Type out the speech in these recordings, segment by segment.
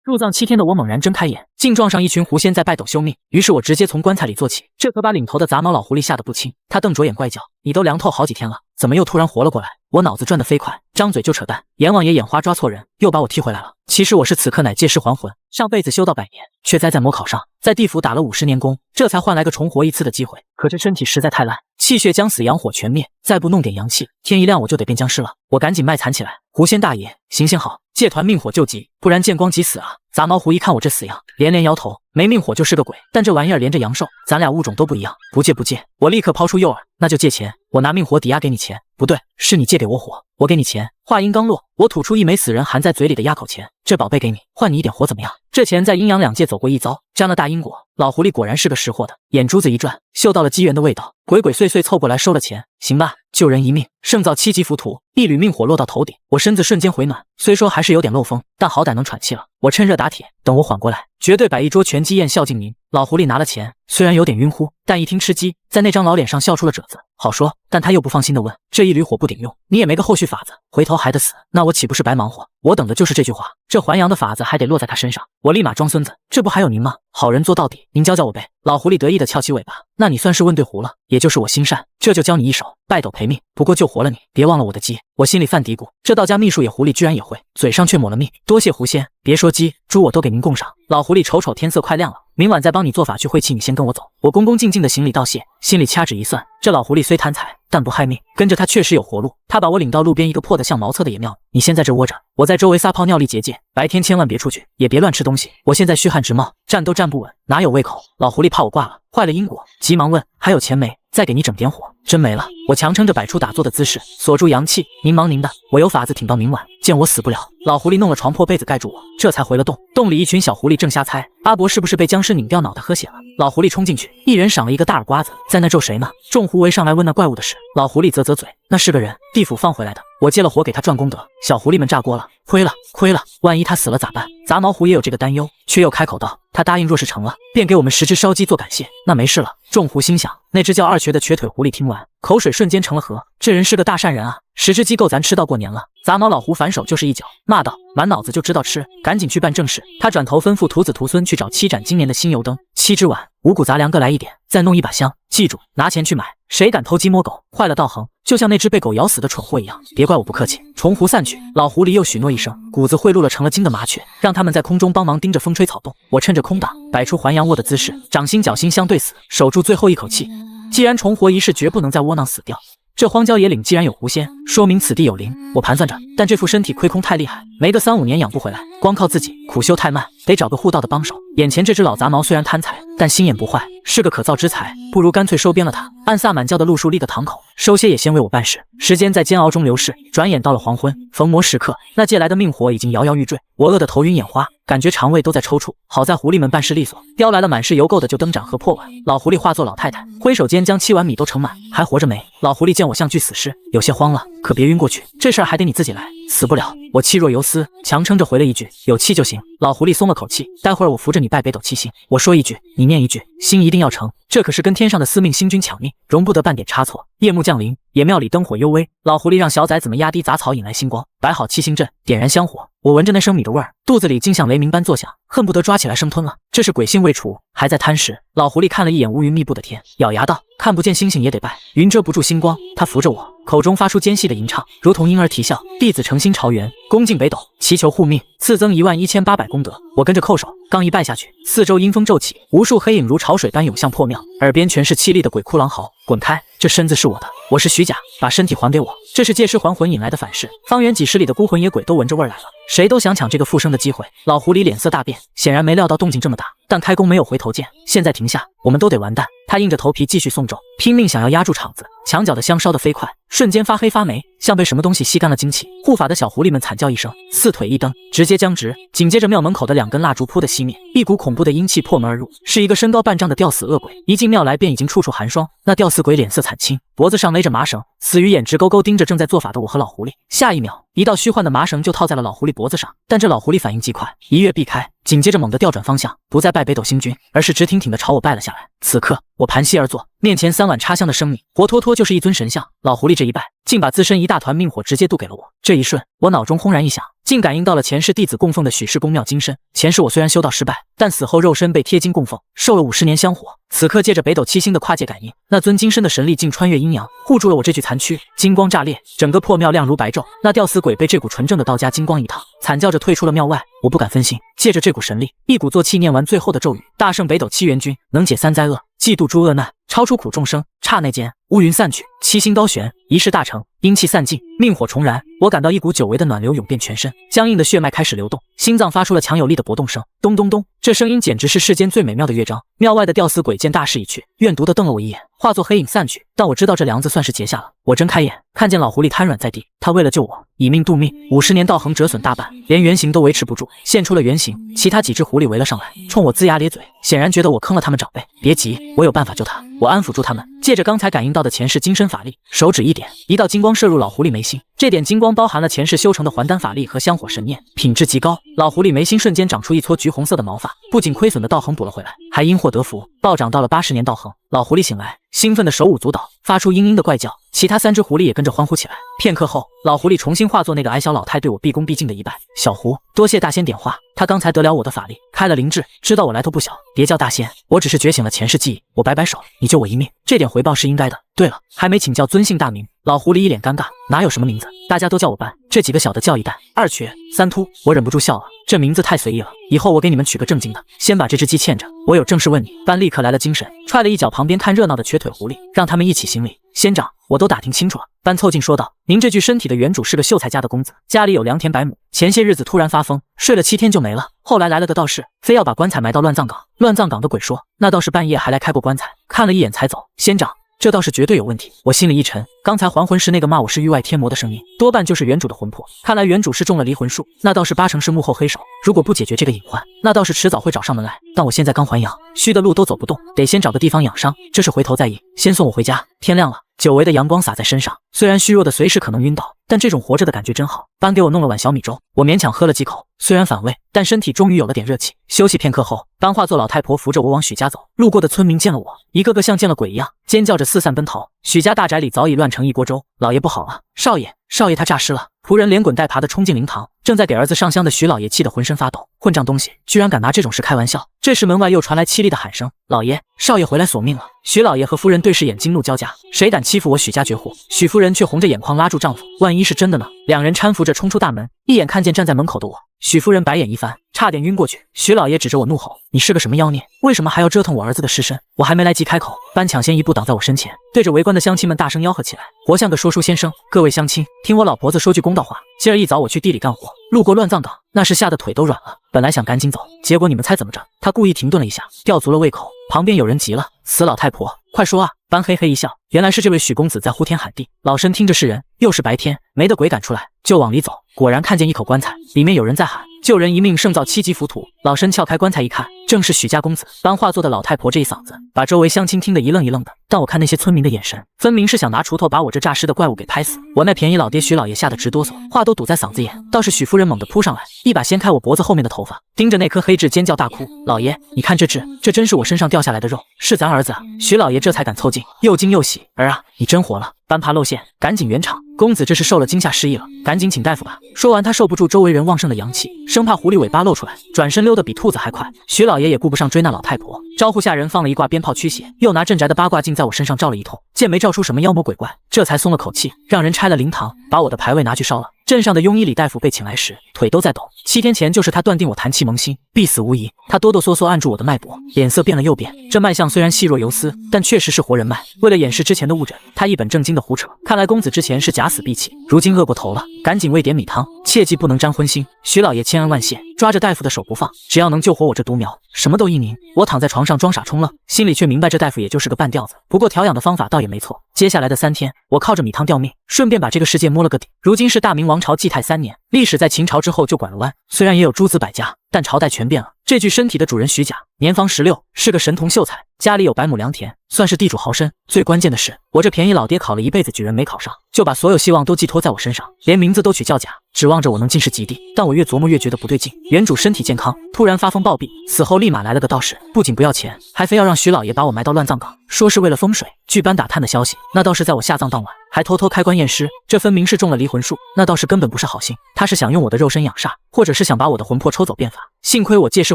入葬7天的我猛然睁开眼，竟撞上一群狐仙在拜斗修命。于是我直接从棺材里坐起，这可把领头的杂毛老狐狸吓得不轻。他瞪着眼怪叫：“你都凉透好几天了，怎么又突然活了过来？”我脑子转得飞快，张嘴就扯淡。阎王爷眼花抓错人，又把我踢回来了。其实我是此刻乃借尸还魂，上辈子修到100年，却栽在魔考上，在地府打了50年工，这才换来个重活一次的机会。可这身体实在太烂，气血将死，阳火全灭，再不弄点阳气，天一亮我就得变僵尸了。我赶紧卖惨起来：“狐仙大爷，行行好，借团命火救急，不然见光即死啊！”杂毛狐一看我这死样，连连摇头：“没命火就是个鬼，但这玩意儿连着阳寿，咱俩物种都不一样，不借不借。”我立刻抛出诱饵：“那就借钱，我拿命火抵押给你钱。不对，是你借给我火，我给你钱。”话音刚落，我吐出一枚死人含在嘴里的压口钱：“这宝贝给你，换你一点活怎么样？”这钱在阴阳两界走过一遭，沾了大因果。老狐狸果然是个识货的，眼珠子一转，嗅到了机缘的味道，鬼鬼祟祟凑过来收了钱。行吧，救人一命，胜造7级浮屠。一缕命火落到头顶，我身子瞬间回暖，虽说还是有点漏风，但好歹能喘气了。我趁热打铁，等我缓过来，绝对摆一桌全鸡宴孝敬您。老狐狸拿了钱，虽然有点晕乎，但一听吃鸡，在那张老脸上笑出了褶子。好说，但他又不放心地问：“这一缕火不顶用，你也没个后续法子，回头还得死，那我岂不是白忙活？”我等的就是这句话，这还阳的法子还得落在他身上。我立马装孙子：“这不还有您吗？好人做到底，您教教我呗。”老狐狸得意地翘起尾巴：“那你算是问对狐了，也就是我心善，这就教你一手，拜斗赔命，不过救活了你，别忘了我的鸡。”我心里犯嘀咕，这道家秘术野狐狸居然也会，嘴上却抹了命。多谢狐仙，别说鸡猪我都给您供上。老狐狸瞅瞅天色快亮了，明晚再帮你做法去晦气，你先跟我走。我恭恭敬敬的行礼道谢，心里掐指一算，这老狐狸虽贪财，但不害命，跟着他确实有活路。他把我领到路边一个破得像茅厕的野庙，你先在这窝着，我在周围撒泡尿力结界，白天千万别出去，也别乱吃东西。我现在虚汗直冒，站都站不稳，哪有胃口？老狐狸怕我挂了，坏了因果，急忙问：“还有钱没？再给你整点火。”真没了。我强撑着摆出打坐的姿势，锁住阳气，您忙您的，我有法子挺到明晚，见我死不了。老狐狸弄了床破被子盖住我，这才回了洞。洞里一群小狐狸正瞎猜阿伯是不是被僵尸拧掉脑袋喝血了。老狐狸冲进去，一人赏了一个大耳刮子，在那咒谁呢？众狐围上来问那怪物的事。老狐狸啧啧嘴，那是个人，地府放回来的，我借了火给他赚功德。小狐狸们炸锅了，亏了亏了，万一他死了咋办？杂毛狐也有这个担忧，却又开口道：“他答应若是成了，便给我们10只烧鸡做感谢，那没事了。”众狐心想，那只叫二瘸的瘸腿狐狸听完，口水瞬间成了河，这人是个大善人啊，10只鸡够咱吃到过年了。杂毛老狐反手就是一脚，骂道：“满脑子就知道吃，赶紧去办正事。”他转头吩咐徒子徒孙去找7盏今年的新油灯，7只碗，五谷杂粮各来一点，再弄一把香，记住拿钱去买，谁敢偷鸡摸狗，坏了道行，就像那只被狗咬死的蠢货一样。别怪我不客气。虫狐散去，老狐狸又许诺一声，谷子贿赂了成了精的麻雀，让他们在空中帮忙盯着风吹草动。我趁着空档，摆出还阳卧的姿势，掌心脚心相对死，守住最后一口气。既然重活一世，绝不能再窝囊死掉。这荒郊野岭既然有狐仙，说明此地有灵。我盘算着，但这副身体亏空太厉害，没个3、5年养不回来，光靠自己苦修太慢，得找个护道的帮手。眼前这只老杂毛虽然贪财，但心眼不坏，是个可造之才，不如干脆收编了他，按萨满教的路数立个堂口，收些也先为我办事。时间在煎熬中流逝，转眼到了黄昏，逢魔时刻，那借来的命火已经摇摇欲坠，我饿得头晕眼花，感觉肠胃都在抽搐。好在狐狸们办事利索，叼来了满是油垢的就灯盏和破碗。老狐狸化作老太太，挥手间将7碗米都盛满。还活着没？老狐狸见我像具死尸，有些慌了，可别晕过去，这事儿还得你自己来。死不了。我气若游丝，强撑着回了一句：“有气就行。”老狐狸松了口气，待会儿我扶着你拜北斗七星，我说一句，你念一句，心一定要成，这可是跟天上的司命星君抢命，容不得半点差错。夜幕降临，野庙里灯火幽微，老狐狸让小崽子们压低杂草引来星光，摆好七星阵，点燃香火。我闻着那生米的味儿，肚子里竟像雷鸣般作响，恨不得抓起来生吞了。这是鬼性未除，还在贪食。老狐狸看了一眼乌云密布的天，咬牙道：“看不见星星也得拜，云遮不住星光。”他扶着我，口中发出尖细的吟唱，如同婴儿啼笑。弟子诚心朝元，恭敬北斗，祈求护命，赐增11800功德。我跟着叩首，刚一拜下去，四周阴风骤起，无数黑影如潮水般涌向破庙，耳边全是凄厉的鬼哭狼嚎：“滚开！这身子是我的，我是虚假，把身体还给我。”这是借尸还魂引来的反噬，方圆几十里的孤魂野鬼都闻着味儿来了，谁都想抢这个复生的机会。老狐狸脸色大变，显然没料到动静这么大，但开弓没有回头箭，现在停下，我们都得完蛋。他硬着头皮继续诵咒，拼命想要压住场子，墙角的香烧得飞快，瞬间发黑发霉，像被什么东西吸干了精气。护法的小狐狸们惨叫一声，四腿一蹬，直接僵直。紧接着庙门口的2根蜡烛扑的熄灭，一股恐怖的阴气破门而入，是一个身高半丈的吊死恶鬼。一进庙来便已经处处寒霜，那吊死鬼脸色惨青，脖子上勒着麻绳，死鱼眼直勾勾盯着正在做法的我和老狐狸。下一秒，一道虚幻的麻绳就套在了老狐狸脖子上，但这老狐狸反应极快，一跃避开，紧接着猛地调转方向，不再拜北斗星君，而是直挺挺地朝我拜了下来。此刻我盘膝而坐，面前3碗插香的生米，活脱脱就是一尊神像。老狐狸这一拜，竟把自身一大团命火直接渡给了我。这一瞬，我脑中轰然一响，竟感应到了前世弟子供奉的许氏宫庙金身。前世我虽然修道失败，但死后肉身被贴金供奉，受了50年香火。此刻借着北斗七星的跨界感应，那尊金身的神力竟穿越阴阳，护住了我这具残躯。金光炸裂，整个破庙亮如白昼。那吊死鬼被这股纯正的道家金光一烫，惨叫着退出了庙外。我不敢分心，借着这股神力，一鼓作气念完最后的咒语：大圣北斗七元君，能解三灾厄，济度诸恶难，超出苦众生。刹那间，乌云散去，七星高悬，一事大成，阴气散尽，命火重燃。我感到一股久违的暖流涌遍全身，僵硬的血脉开始流动，心脏发出了强有力的搏动声，咚咚咚。这声音简直是世间最美妙的乐章。庙外的吊死鬼见大势已去，怨毒地瞪了我一眼，化作黑影散去。但我知道这梁子算是结下了。我睁开眼，看见老狐狸瘫软在地，他为了救我，以命度命。50年道行折损大半，连原形都维持不住，现出了原形。其他几只狐狸围了上来，冲我龇牙咧嘴，显然觉得我坑了他们长辈。别急，我有办法救他。我安抚住他们，借着刚才感应到的前世金身法力，手指一点，一道金光射入老狐狸眉心。这点金光包含了前世修成的还丹法力和香火神念，品质极高。老狐狸眉心瞬间长出一撮橘红色的毛发，不仅亏损的道行补了回来，还因祸得福，暴涨到了80年道行。老狐狸醒来，兴奋的手舞足蹈，发出嘤嘤的怪叫，其他3只狐狸也跟着欢呼起来。片刻后，老狐狸重新化作那个矮小老太，对我毕恭毕敬的一拜：小狐，多谢大仙点化，他刚才得了我的法力，开了灵智，知道我来头不小，别叫大仙，我只是觉醒了前世记忆。我摆摆手，你救我一命，这点回报是应该的。对了，还没请教尊姓大名。老狐狸一脸尴尬，哪有什么名字，大家都叫我班，这几个小的叫一蛋、2瘸、3秃。我忍不住笑了，这名字太随意了，以后我给你们取个正经的。先把这只鸡牵着，我有正事问你。班立刻来了精神，踹了一脚旁边看热闹的瘸腿狐狸，让他们一起行礼。仙长，我都打听清楚了。班凑近说道：您这具身体的原主是个秀才家的公子，家里有良田百亩，前些日子突然发疯，睡了7天就没了。后来来了个道士，非要把棺材埋到乱葬岗。乱葬岗的鬼说，那道士半夜还来开过棺材，看了一眼才走。仙长，这倒是绝对有问题。我心里一沉，刚才还魂时那个骂我是域外天魔的声音，多半就是原主的魂魄。看来原主是中了离魂术，那倒是80%是幕后黑手。如果不解决这个隐患，那倒是迟早会找上门来。但我现在刚还阳，虚的路都走不动，得先找个地方养伤。这是回头再议，先送我回家。天亮了，久违的阳光洒在身上，虽然虚弱的随时可能晕倒，但这种活着的感觉真好。班给我弄了碗小米粥，我勉强喝了几口，虽然反胃，但身体终于有了点热气。休息片刻后，班化作老太婆扶着我往许家走。路过的村民见了我，一个个像见了鬼一样，尖叫着四散奔逃。许家大宅里早已乱成一锅粥。老爷不好了，少爷，少爷他诈尸了！仆人连滚带爬的冲进灵堂，正在给儿子上香的许老爷气得浑身发抖。混账东西，居然敢拿这种事开玩笑！这时门外又传来凄厉的喊声：老爷，少爷回来索命了！许老爷和夫人对视眼，惊怒交加，谁敢欺负我许家绝户？许夫人却红着眼眶拉住丈夫，万一是真的呢？两人搀扶着冲出大门，一眼看见站在门口的我，许夫人白眼一翻，差点晕过去。许老爷指着我怒吼：你是个什么妖孽？为什么还要折腾我儿子的尸身？我还没来及开口，班抢先一步挡在我身前，对着围观的乡亲们大声吆喝起来，活像个说书先生。各位乡亲，听我老婆子说句公道话，今儿一早我去地里干活，路过乱葬岗，那是吓得腿都软了，本来想赶紧走，结果你们猜怎么着？他故意停顿了一下，吊足了胃口。旁边有人急了：死老太婆，快说啊！班嘿嘿一笑，原来是这位许公子在呼天喊地。老身听着是人，又是白天，没得鬼敢出来，就往里走，果然看见一口棺材，里面有人在喊：救人一命胜造7级浮屠。老身撬开棺材一看，正是许家公子。班化作的老太婆这一嗓子，把周围乡亲听得一愣一愣的，但我看那些村民的眼神，分明是想拿锄头把我这诈尸的怪物给拍死。我那便宜老爹许老爷吓得直哆嗦，话都堵在嗓子眼。倒是许夫人猛地扑上来，一把掀开我脖子后面的头发，盯着那颗黑痣尖叫大哭：老爷，你看这痣，这真是我身上掉下来的肉，是咱儿子啊！许老爷这才敢凑近，又惊又喜：儿啊，你真活了！班怕露馅，赶紧圆场：公子这是受了惊吓失忆了，赶紧请大夫吧。说完，他受不住周围人旺盛的阳气，生怕狐狸尾巴露出来，转身溜得比兔子还快。许老爷也顾不上追那老太婆，招呼下人放了一挂鞭炮驱邪，又拿镇宅的八卦镜在我身上照了一通，见没照出什么妖魔鬼怪，这才松了口气，让人拆了灵堂，把我的牌位拿去烧了。镇上的庸医李大夫被请来时，腿都在抖。7天前就是他断定我谈气萌心，必死无疑。他哆哆嗦嗦按住我的脉搏，脸色变了又变。这脉象虽然细若游丝，但确实是活人脉。为了掩饰之前的误诊，他一本正经的胡扯。看来公子之前是假死闭气，如今饿过头了，赶紧喂点米汤，切记不能沾荤腥。许老爷千恩万谢，抓着大夫的手不放，只要能救活我这独苗，什么都依您。我躺在床上装傻充愣，心里却明白这大夫也就是个半吊子。不过调养的方法倒也没错。接下来的3天，我靠着米汤吊命，顺便把这个世界摸了个底。如今是大明王朝继太3年，历史在秦朝之后就拐了弯，虽然也有诸子百家，但朝代全变了。这具身体的主人许甲，年方16，是个神童秀才，家里有百亩良田，算是地主豪绅。最关键的是，我这便宜老爹考了一辈子举人没考上，就把所有希望都寄托在我身上，连名字都取叫甲，指望着我能进士及第。但我越琢磨越觉得不对劲。原主身体健康，突然发疯暴毙，死后立马来了个道士，不仅不要钱，还非要让许老爷把我埋到乱葬岗，说是为了风水。据班打探的消息，那道士在我下葬当晚还偷偷开棺验尸，这分明是中了离魂术，那倒是根本不是好心。他是想用我的肉身养煞，或者是想把我的魂魄抽走变法。幸亏我借尸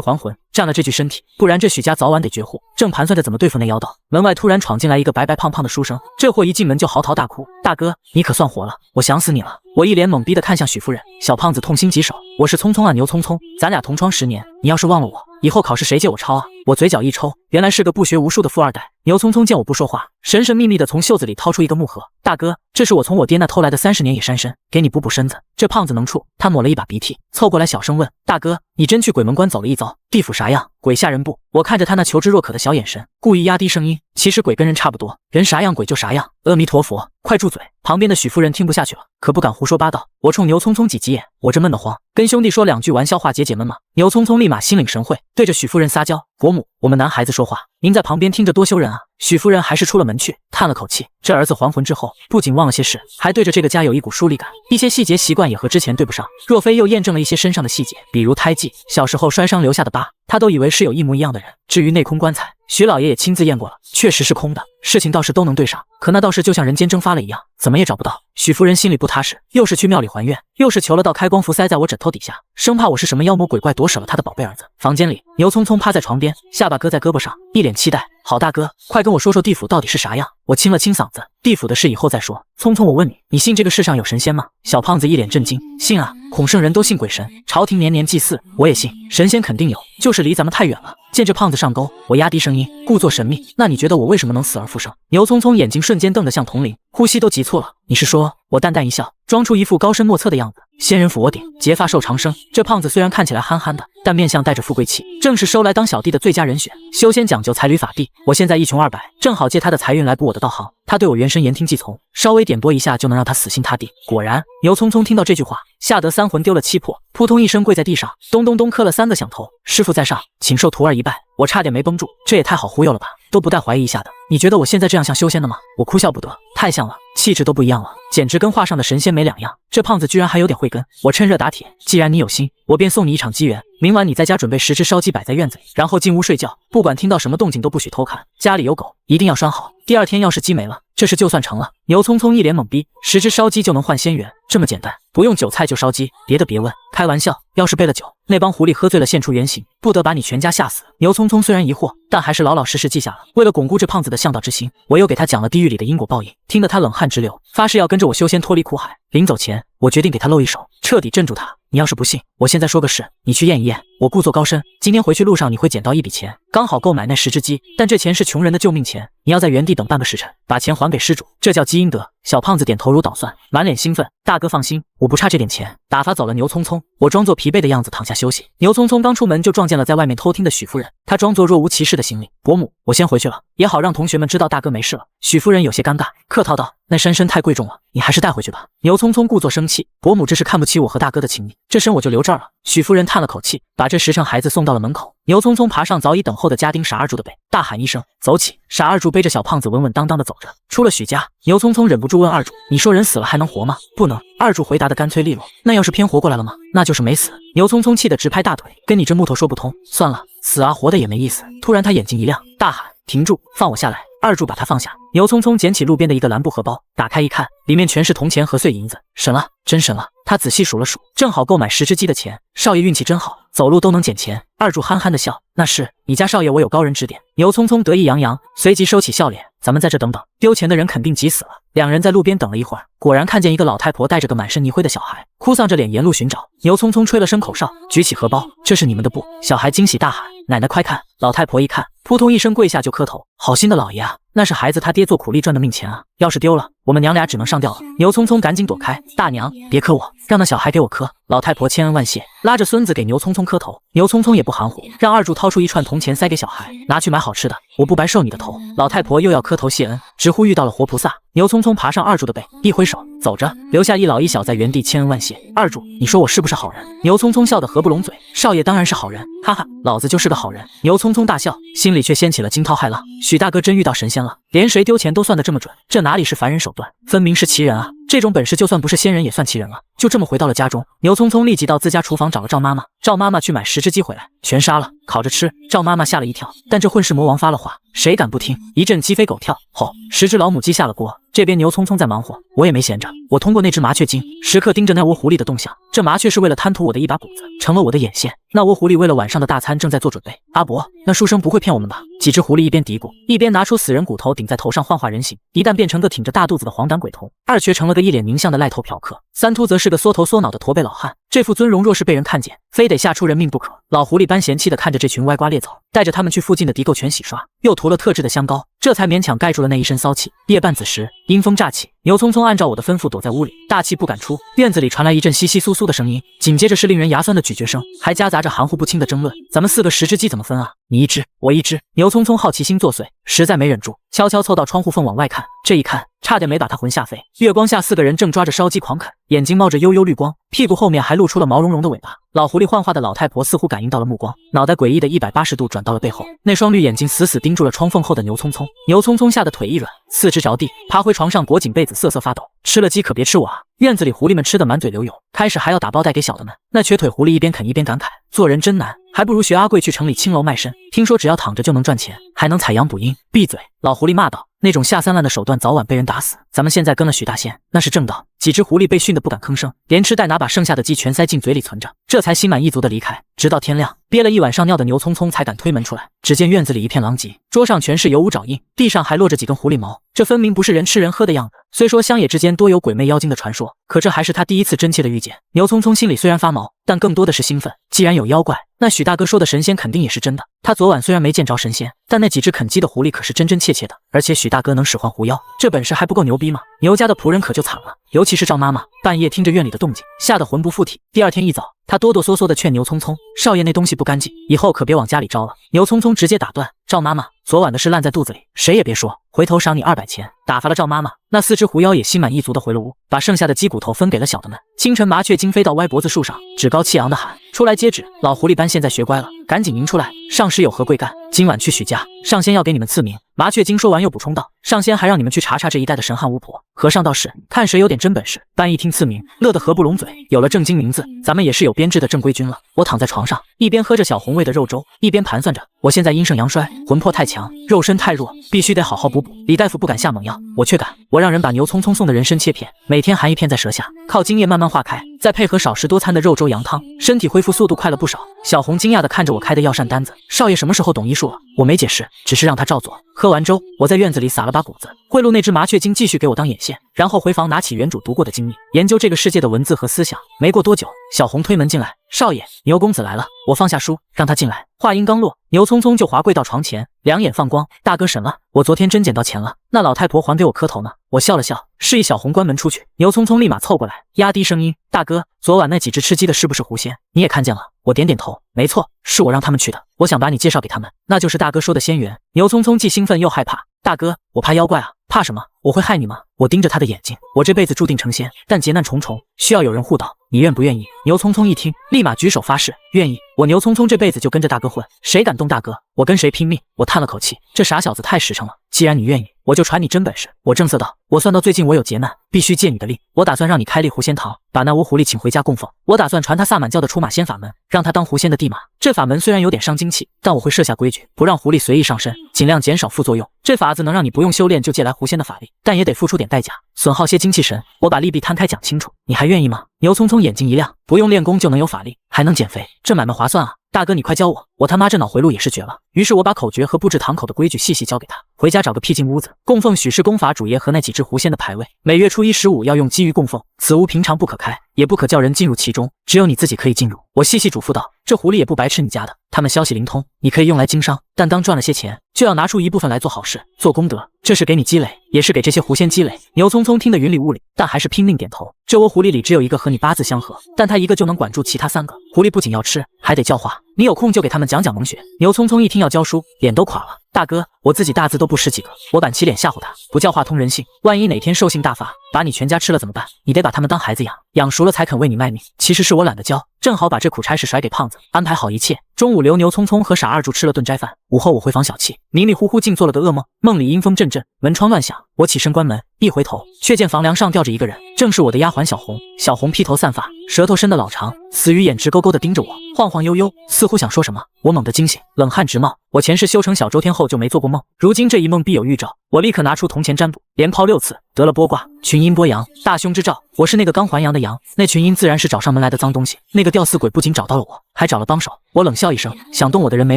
还魂，占了这具身体，不然这许家早晚得绝户。正盘算着怎么对付那妖道，门外突然闯进来一个白白胖胖的书生，这货一进门就嚎啕大哭：“大哥，你可算活了，我想死你了！”我一脸懵逼的看向许夫人，小胖子痛心疾首：“我是聪聪啊，牛聪聪，咱俩同窗10年，你要是忘了我，以后考试谁借我抄啊？”我嘴角一抽，原来是个不学无术的富二代。牛聪聪见我不说话，神神秘秘的从袖子里掏出一个木盒：“大哥，这是我从我爹那偷来的30年野山参，给你补补身子。”这胖子能处，他抹了一把鼻涕，凑过来小声问：“大哥，你真去鬼门关走了一遭？地府啥样？鬼吓人不？”我看着他那求知若渴的小眼神，故意压低声音：“其实鬼跟人差不多，人啥样鬼就啥样。阿弥陀佛，快住嘴！”旁边的许夫人听不下去了，可不敢胡说八道。我冲牛聪聪挤挤眼，我这闷得慌，跟兄弟说2句玩笑话解解闷嘛。牛聪聪立马心领神会，对着许夫人撒娇：“伯母，我们男孩子说话，您在旁边听着多羞人啊。”许夫人还是出了门去，叹了口气，这儿子还魂之后，不仅忘了些事，还对着这个家有一股疏离感，一些细节习惯也和之前对不上。若非又验证了一些身上的细节，比如胎记、小时候摔伤留下的疤，他都以为是有一模一样的人。至于内空棺材，徐老爷也亲自验过了，确实是空的，事情倒是都能对上，可那道士就像人间蒸发了一样，怎么也找不到。许夫人心里不踏实，又是去庙里还愿，又是求了道开光符塞在我枕头底下，生怕我是什么妖魔鬼怪夺舍了他的宝贝儿子。房间里，牛聪聪趴在床边，下巴搁在胳膊上，一脸期待：“好大哥，快跟我说说地府到底是啥样。”我清了清嗓子：“地府的事以后再说。聪聪，我问你，你信这个世上有神仙吗？”小胖子一脸震惊：“信啊，孔圣人都信鬼神，朝廷年年祭祀，我也信。神仙肯定有，就是离咱们太远了。”见这胖子上钩，我压低声音，故作神秘：“那你觉得我为什么能死而复生？”牛聪聪眼睛瞬间瞪得像铜铃，呼吸都急促了：“你是说？”我淡淡一笑，装出一副高深莫测的样子：“仙人抚我顶，结发寿长生。”这胖子虽然看起来憨憨的，但面相带着富贵气，正是收来当小弟的最佳人选。修仙讲究才履法地，我现在一穷二白，正好借他的财运来补我的道行。他对我原神言听计从，稍微点拨一下就能让他死心塌地。果然，牛聪聪听到这句话，吓得3魂丢了7魄，扑通一声跪在地上，咚咚咚磕了3个响头：“师傅在上，请受徒儿一拜。”我差点没绷住，这也太好忽悠了吧，都不带怀疑一下的。你觉得我现在这样像修仙的吗？我哭笑不得，太像了，气质都不一样了，简直跟画上的神仙没两样。这胖子居然还有点慧根，我趁热打铁，既然你有心，我便送你一场机缘。明晚你在家准备10只烧鸡摆在院子里，然后进屋睡觉，不管听到什么动静都不许偷看，家里有狗一定要拴好。第2天要是鸡没了，这事就算成了。牛聪聪一脸懵逼，10只烧鸡就能换仙缘，这么简单，不用韭菜就烧鸡，别的别问。开玩笑，要是备了酒，那帮狐狸喝醉了现出原形，不得把你全家吓死。牛聪聪虽然疑惑，但还是老老实实记下了。为了巩固这胖子的向道之心，我又给他讲了地狱里的因果报应，听得他冷汗直流，发誓要跟着我修仙脱离苦海。临走前，我决定给他露一手，彻底镇住他。你要是不信，我现在说个事，你去验一验。我故作高深，今天回去路上你会捡到一笔钱，刚好购买那10只鸡，但这钱是穷人的救命钱，你要在原地等半个时辰，把钱还给失主，这叫积阴德。小胖子点头如捣蒜，满脸兴奋：“大哥放心，我不差这点钱。”打发走了牛聪聪，我装作疲惫的样子躺下休息。牛聪聪刚出门就撞见了在外面偷听的许夫人，他装作若无其事的行礼：“伯母，我先回去了，也好让同学们知道大哥没事了。”许夫人有些尴尬，客套道：“那山参太贵重了，你还是带回去吧。”牛聪聪故作生气：“伯母这是看不起我和大哥的情谊，这身我就留这儿了。”许夫人叹了口气，把这10成孩子送到了门口。牛聪聪爬上早已等候的家丁傻二柱的背，大喊一声：“走起！”傻二柱背着小胖子稳稳当当的走着。出了许家，牛聪聪忍不住问二柱：“你说人死了还能活吗？”“不能。”二柱回答的干脆利落。“那要是偏活过来了吗？”“那就是没死。”牛聪聪气得直拍大腿：“跟你这木头说不通，算了，死啊活的也没意思。”突然他眼睛一亮，大喊：“停住，放我下来！”二柱把他放下。牛聪聪捡起路边的一个蓝布荷包，打开一看，里面全是铜钱和碎银子。神了，真神了！他仔细数了数，正好购买10只鸡的钱。少爷运气真好，走路都能捡钱。二柱憨憨的笑：“那是你家少爷，我有高人指点。”牛聪聪得意洋洋，随即收起笑脸：“咱们在这等等，丢钱的人肯定急死了。”两人在路边等了一会儿，果然看见一个老太婆带着个满身泥灰的小孩，哭丧着脸沿路寻找。牛聪聪吹了声口哨，举起荷包：“这是你们的布。”小孩惊喜大喊：“奶奶快看！”老太婆一看，扑通一声跪下就磕头：“好心的老爷啊，那是孩子他爹做苦力赚的命钱啊，要是丢了，我们娘俩只能上吊了。”牛聪聪赶紧躲开：“大娘，别磕我，让那小孩给我磕。”老太婆千恩万谢，拉着孙子给牛聪聪磕头。牛聪聪也不含糊，让二柱掏出一串铜钱塞给小孩：“拿去买好吃的，我不白受你的头。”老太婆又要磕头谢恩，直呼遇到了活菩萨。牛聪聪爬上二柱的背，一挥手走着，留下一老一小在原地千恩万谢。二柱，你说我是不是好人？牛聪聪笑得合不拢嘴：“少爷当然是好人，哈哈，老子就是个好人。”牛聪聪大笑，心里却掀起了惊涛骇浪。许大哥真遇到神仙了，连谁丢钱都算得这么准，这哪里是凡人手段，分明是奇人啊！这种本事就算不是仙人也算奇人了。就这么回到了家中，牛聪聪立即到自家厨房找了赵妈妈，赵妈妈去买10只鸡回来，全杀了，烤着吃。赵妈妈吓了一跳，但这混世魔王发了话，谁敢不听？一阵鸡飞狗跳后，10只老母鸡下了锅，这边牛匆匆在忙活，我也没闲着。我通过那只麻雀精，时刻盯着那窝狐狸的动向。这麻雀是为了贪图我的一把谷子，成了我的眼线。那窝狐狸为了晚上的大餐正在做准备。阿伯，那书生不会骗我们吧？几只狐狸一边嘀咕，一边拿出死人骨头顶在头上幻化人形。一旦变成个挺着大肚子的黄疸鬼童，二瘸成了个一脸狞相的赖头嫖客，三秃则是个缩头缩脑的驼背老汉。这副尊容若是被人看见，非得吓出人命不可。老狐狸般嫌弃地看着这群歪瓜裂枣，带着他们去附近的迪沟泉洗刷，又涂了特制的香膏，这才勉强盖住了那一身骚气。夜半子时，阴风乍起，牛匆匆按照我的吩咐躲在屋里，大气不敢出。院子里传来一阵窸窸窣窣的声音，紧接着是令人牙酸的咀嚼声，还夹杂着含糊不清的争论：咱们4个10只鸡怎么分啊？你一只，我一只。牛匆匆好奇心作祟，实在没忍住，悄悄凑到窗户缝往外看。这一看，差点没把他魂吓飞。月光下，4个人正抓着烧鸡狂啃，眼睛冒着幽幽绿光，屁股后面还露出了毛茸茸的尾巴。老狐狸幻化的老太婆似乎感应到了目光，脑袋诡异的180度转到了背后，那双绿眼睛死死盯住了窗缝后的牛匆匆。牛匆匆吓得腿一软，四肢着地，爬回床上裹紧被子瑟瑟发抖。吃了鸡可别吃我啊！院子里狐狸们吃得满嘴流油，开始还要打包带给小的们。那瘸腿狐狸一边啃一边感慨，做人真难，还不如学阿贵去城里青楼卖身，听说只要躺着就能赚钱，还能采阳补阴。闭嘴！老狐狸骂道，那种下三滥的手段早晚被人打死，咱们现在跟了许大仙，那是正道。几只狐狸被训得不敢吭声，连吃带拿把剩下的鸡全塞进嘴里存着，这才心满意足地离开。直到天亮，憋了一晚上尿的牛匆匆才敢推门出来。只见院子里一片狼藉，桌上全是油污爪印，地上还落着几根狐狸毛，这分明不是人吃人喝的样子。虽说乡野之间多有鬼魅妖精的传说，可这还是他第一次真切的遇见。牛匆匆心里虽然发毛，但更多的是兴奋。既然有妖怪，那许大哥说的神仙肯定也是真的。他昨晚虽然没见着神仙，但那几只啃鸡的狐狸可是真真切切的。而且许大哥能使唤狐妖，这本事还不够牛逼吗？牛家的仆人可就惨了，尤其是赵妈妈，半夜听着院里的动静，吓得魂不附体。第二天一早，他哆哆嗦嗦地劝牛匆匆，少爷那东西不干净，以后可别往家里招了。牛匆匆直接打断，赵妈妈，昨晚的事烂在肚子里，谁也别说，回头赏你200钱。打发了赵妈妈，那4只狐妖也心满意足地回了屋，把剩下的鸡骨头分给了小的们。清晨，麻雀精飞到歪脖子树上，趾高气扬地喊，出来接旨！老狐狸般现在学乖了，赶紧迎出来，上师有何贵干？今晚去许家，上仙要给你们赐名。麻雀精说完又补充道，上仙还让你们去查查这一带的神汉巫婆、和尚道士，看谁有点真本事。半一听赐名，乐得合不拢嘴，有了正经名字，咱们也是有编制的正规军了。我躺在床上，一边喝着小红喂的肉粥，一边盘算着，我现在阴盛阳衰，魂魄太强，肉身太弱，必须得好好补补。李大夫不敢下猛药，我却敢。我让人把牛匆匆送的人参切片，每天含1片在舌下，靠津液慢慢化开，再配合少食多餐的肉粥羊汤，身体恢复速度快了不少。小红惊讶地看着我开的药膳单子，少爷什么时候懂医术了？我没解释，只是让他照做。喝完粥，我在院子里撒了把谷子，贿赂那只麻雀精继续给我当眼线，然后回房拿起原主读过的经历，研究这个世界的文字和思想。没过多久，小红推门进来，少爷，牛公子来了。我放下书，让他进来。话音刚落，牛匆匆就滑跪到床前，两眼放光，大哥神了，我昨天真捡到钱了，那老太婆还给我磕头呢。我笑了笑，示意小红关门出去。牛匆匆立马凑过来，压低声音，大哥，昨晚那几只吃鸡的是不是狐仙？你也看见了？我点点头，没错，是我让他们去的，我想把你介绍给他们，那就是大哥说的仙缘。牛匆匆既兴奋又害怕，大哥，我怕妖怪啊。怕什么？我会害你吗？我盯着他的眼睛，我这辈子注定成仙，但劫难重重，需要有人护导，你愿不愿意？牛匆匆一听，立马举手发誓，愿意。我牛匆匆这辈子就跟着大哥混，谁敢动大哥，我跟谁拼命。我叹了口气，这傻小子太实诚了。既然你愿意，我就传你真本事。我正色道，我算到最近我有劫难，必须借你的力。我打算让你开立狐仙堂，把那窝狐狸请回家供奉。我打算传他萨满教的出马仙法门，让他当狐仙的地马。这法门虽然有点伤精气，但我会设下规矩，不让狐狸随意上身，尽量减少副作用。这法子能让你不用修炼就借来狐仙的法力，但也得付出点代价，损耗些精气神。我把利弊摊开讲清楚，你还愿意吗？牛匆匆眼睛一亮，不用练功就能有法力，还能减肥，这买卖划算啊！大哥，你快教我，我他妈这脑回路也是绝了。于是我把口诀和布置堂口的规矩细细教给他，回家找个僻静屋子，供奉许氏功法主爷和那几只狐仙的牌位。每月初1、15要用鸡鱼供奉，此屋平常不可开，也不可叫人进入其中，只有你自己可以进入。我细细嘱咐道，这狐狸也不白吃你家的，他们消息灵通，你可以用来经商，但当赚了些钱，就要拿出一部分来做好事，做功德，这是给你积累，也是给这些狐仙积累。牛匆匆听得云里雾里，但还是拼命点头。这窝狐狸里只有一个和你八字相合，但他一个就能管住其他3个。狐狸不仅要吃，还得教化，你有空就给他们讲讲蒙学。牛匆匆一听要教书，脸都垮了。大哥，我自己大字都不识几个，我板起脸吓唬他，不教化通人性，万一哪天兽性大发，把你全家吃了怎么办？你得把他们当孩子养，养熟了才肯为你卖命。其实是我懒得教，正好把这苦差事甩给胖子，安排好一切。中午留牛匆匆和傻二柱吃了顿斋饭，午后我回房小憩，迷迷糊糊竟做了个噩梦，梦里阴风阵阵，门窗乱响，我起身关门，一回头，却见房梁上吊着一个人，正是我的丫鬟小红。小红披头散发，舌头伸得老长，死鱼眼直勾勾地盯着我，晃晃悠悠，似乎想说什么。我猛地惊醒，冷汗直冒。我前世修成小周天后就没做过梦，如今这一梦必有预兆。我立刻拿出铜钱占卜，连抛6次，得了剥卦、群阴剥阳、大凶之兆。我是那个刚还阳的阳，那群阴自然是找上门来的脏东西。那个吊死鬼不仅找到了我，还找了帮手。我冷笑一声，想动我的人没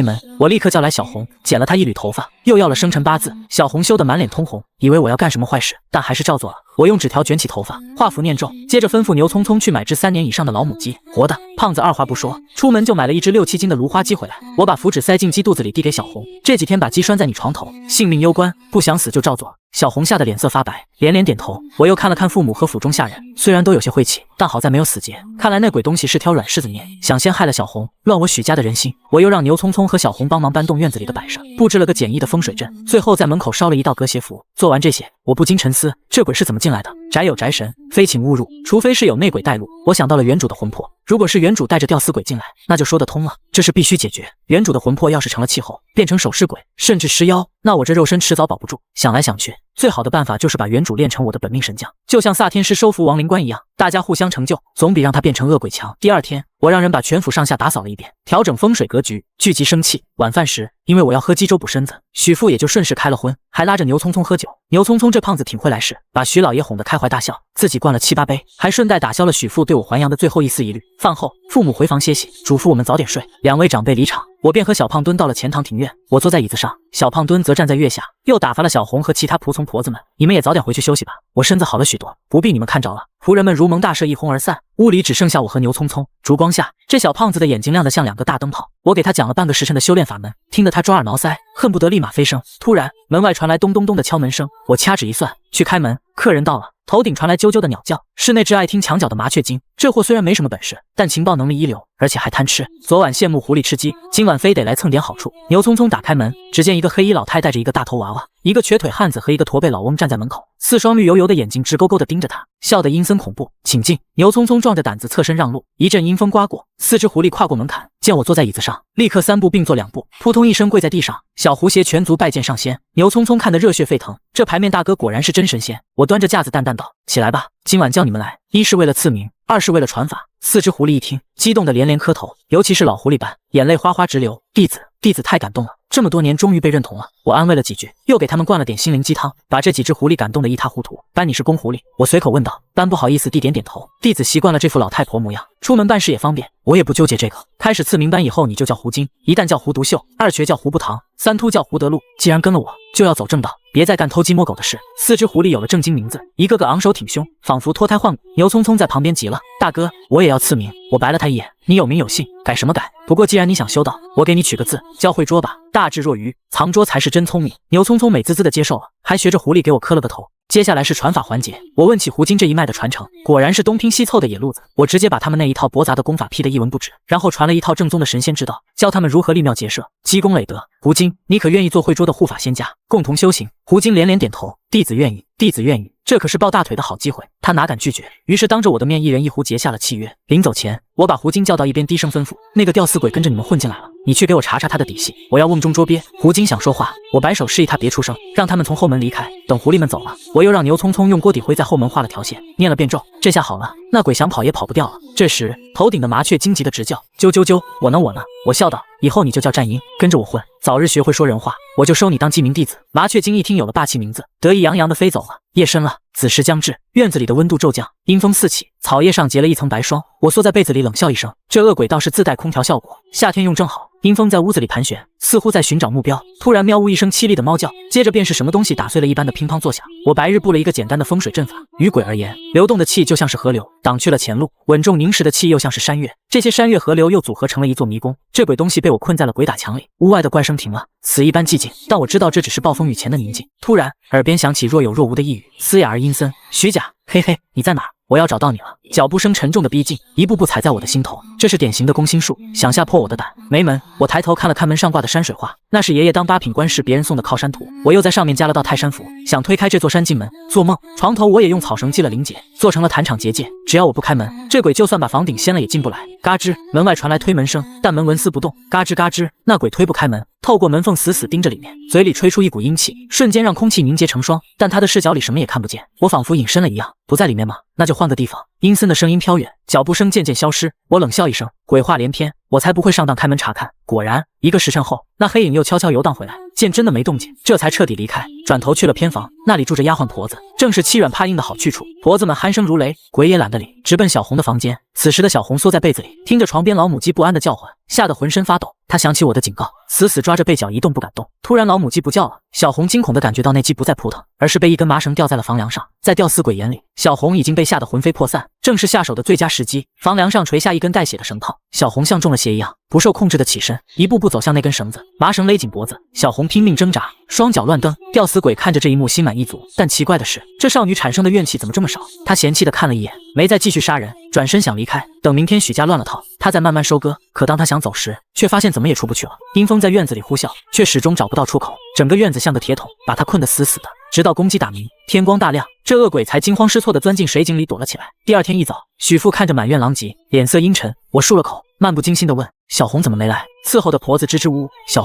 门。我立刻叫来小红，剪了她一缕头发，又要了生辰八字。小红羞得满脸通红，以为我要干什么坏事，但还是照做了。我用纸条卷起头发，画符念咒，接着吩咐牛匆匆去买只3年以上的老母鸡，活的。胖子二话不说，出门就买了一只6、7斤的芦花鸡回来。我把符纸塞进鸡肚子里，递给小红，这几天把鸡拴在你床头，性命攸关，不想死就照做。小红吓得脸色发白，连连点头。我又看了看父母和府中下人，虽然都有些晦气，但好在没有死结。看来那鬼东西是挑软柿子捏，想先害了小红，乱我许家的人心。我又让牛匆匆和小红帮忙搬动院子里的摆设，布置了个简易的风水阵，最后在门口烧了一道隔邪符。做完这些，我不禁沉思，这鬼是怎么进来的？宅有宅神，非请勿入，除非是有内鬼带路。我想到了原主的魂魄，如果是原主带着吊死鬼进来，那就说得通了，这是必须解决。原主的魂魄要是成了气候，变成守尸鬼，甚至尸妖，那我这肉身迟早保不住。想来想去，最好的办法就是把原主练成我的本命神将，就像萨天师收服亡灵官一样，大家互相成就，总比让他变成恶鬼强。第二天，我让人把全府上下打扫了一遍，调整风水格局，聚集生气。晚饭时，因为我要喝鸡粥补身子，许父也就顺势开了荤，还拉着牛匆匆喝酒。牛匆匆这胖子挺会来事，把许老爷哄得开怀大笑，自己灌了7、8杯，还顺带打消了许父对我还阳的最后一丝疑虑。饭后，父母回房歇息，嘱咐我们早点睡。2位长辈离场，我便和小胖墩到了前堂庭院。我坐在椅子上，小胖墩则站在月下，又打发了小红和其他仆从婆子们，你们也早点回去休息吧，我身子好了许多，不必你们看着了。仆人们如蒙大赦，一哄而散。屋里只剩下我和牛匆匆。烛光下，这小胖子的眼睛亮得像2个大灯泡。我给他讲了半个时辰的修炼法门，听得他抓耳挠腮，恨不得立马飞升。突然，门外传来咚咚咚的敲门声。我掐指一算，去开门，客人到了。头顶传来啾啾的鸟叫，是那只爱听墙角的麻雀精。这货虽然没什么本事，但情报能力一流，而且还贪吃。昨晚羡慕狐狸吃鸡，今晚非得来蹭点好处。牛匆匆打开门，只见一个黑衣老太带着一个大头娃娃，一个瘸腿汉子和一个驼背老翁站在门口，4双绿油油的眼睛直勾勾地盯着他，笑得阴森恐怖。请进。牛匆匆壮着胆子侧身让路，一阵阴风刮过，4只狐狸跨过门槛，见我坐在椅子上，立刻3步并作2步，扑通一声跪在地上。小狐邪全族拜见上仙。牛匆匆看得热血沸腾，这牌面大哥果然是真神仙。我端着架子淡淡道：起来吧，今晚叫你们来，一是为了赐名，2是为了传法。4只狐狸一听，激动得连连磕头，尤其是老狐狸般，眼泪哗哗直流。弟子太感动了，这么多年终于被认同了。我安慰了几句，又给他们灌了点心灵鸡汤，把这几只狐狸感动得一塌糊涂。班你是公狐狸？我随口问道。班不好意思地点点头，弟子习惯了这副老太婆模样，出门办事也方便，我也不纠结这个。开始赐名班以后，你就叫胡金，一旦叫胡独秀，2瘸叫胡不堂，3秃叫胡德禄。既然跟了我，就要走正道，别再干偷鸡摸狗的事。4只狐狸有了正经名字，一个个昂首挺胸，仿佛脱胎换骨。牛匆匆在旁边急了，大哥，我也要赐名。我白了他一眼，你有名有姓，改什么改？不过既然你想修道，我给你取个字，叫会捉吧。大智若愚，藏拙才是真聪明。牛匆匆美滋滋的接受了，还学着狐狸给我磕了个头。接下来是传法环节，我问起胡金这一脉的传承，果然是东拼西凑的野路子。我直接把他们那一套驳杂的功法批得一文不值，然后传了一套正宗的神仙之道，教他们如何立庙结社，积功累德。胡金，你可愿意做会捉的护法仙家，共同修行？胡金连连点头，弟子愿意，弟子愿意。这可是抱大腿的好机会，他哪敢拒绝？于是当着我的面，一人一壶结下了契约。临走前，我把胡金叫到一边，低声吩咐：那个吊死鬼跟着你们混进来了，你去给我查查他的底细，我要瓮中捉鳖。胡金想说话，我摆手示意他别出声，让他们从后门离开。等狐狸们走了，我又让牛匆匆用锅底灰在后门画了条线，念了遍咒，这下好了，那鬼想跑也跑不掉了。这时，头顶的麻雀惊急的直叫：啾啾啾，我呢我呢。我笑道：以后你就叫战鹰，跟着我混，早日学会说人话，我就收你当记名弟子。麻雀精一听有了霸气名字，得意洋洋地飞走了。夜深了，子时将至，院子里的温度骤降，阴风四起，草叶上结了一层白霜。我缩在被子里冷笑一声，这恶鬼倒是自带空调效果，夏天用正好。阴风在屋子里盘旋，似乎在寻找目标。突然喵呜一声凄厉的猫叫，接着便是什么东西打碎了一般的乒乓作响。我白日布了一个简单的风水阵法，于鬼而言，流动的气就像是河流，挡去了前路；稳重凝实的气又像是山岳，这些山岳河流又组合成了一座迷宫。这鬼东西被我困在了鬼打墙里。屋外的怪声停了，死一般寂静，但我知道这只是暴风雨前的宁静。突然，耳边响起若有若无的呓语，嘶哑而阴森。徐甲，嘿嘿，你在哪儿？我要找到你了。脚步声沉重的逼近，一步步踩在我的心头。这是典型的攻心术，想吓破我的胆。没门！我抬头看了看门上挂的山水画，那是爷爷当8品官时别人送的靠山图。我又在上面加了道泰山符，想推开这座山进门。做梦，床头我也用草绳系了灵结，做成了坛场结界。只要我不开门，这鬼就算把房顶掀了也进不来。嘎吱，门外传来推门声，但门纹丝不动。嘎吱嘎吱，那鬼推不开门，透过门缝死死盯着里面，嘴里吹出一股阴气，瞬间让空气凝结成霜。但他的视角里什么也看不见，我仿佛隐身了一样，不在里面吗？那就换个地方。阴森的声音飘远，脚步声渐渐消失。我冷笑一声，鬼话连篇，我才不会上当开门查看。果然1个时辰后，那黑影又悄悄游荡回来，见真的没动静，这才彻底离开，转头去了偏房，那里住着丫鬟婆子，正是欺软怕硬的好去处。婆子们鼾声如雷，鬼也懒得理，直奔小红的房间。此时的小红缩在被子里，听着床边老母鸡不安的叫唤，吓得浑身发抖。她想起我的警告，死死抓着被角一动不敢动。突然老母鸡不叫了，小红惊恐地感觉到那鸡不再扑腾，而是被一根麻绳吊在了房梁上。在吊死鬼眼里，小红已经被吓得魂飞魄散，正是下手的最佳时机。房梁上垂下一根带血的绳套，小红像中了邪一样，不受控制的起身，一步步走向那根绳子，麻绳勒紧脖子，小红拼命挣扎，双脚乱蹬。吊死鬼看着这一幕心满意足，但奇怪的是，这少女产生的怨气怎么这么少？他嫌弃地看了一眼，没再继续杀人，转身想离开，等明天许家乱了套，他再慢慢收割。可当他想走时，却发现怎么也出不去了。阴风在院子里呼啸，却始终找不到出口，整个院子像个铁桶，把他困得死死的。直到公鸡打鸣，天光大亮，这恶鬼才惊慌失措地钻进水井里躲了起来。第二天一早，许父看着满院狼藉，脸色阴沉。我漱了口，漫不经心地问：小红怎么没来？伺候的婆子支支吾吾：小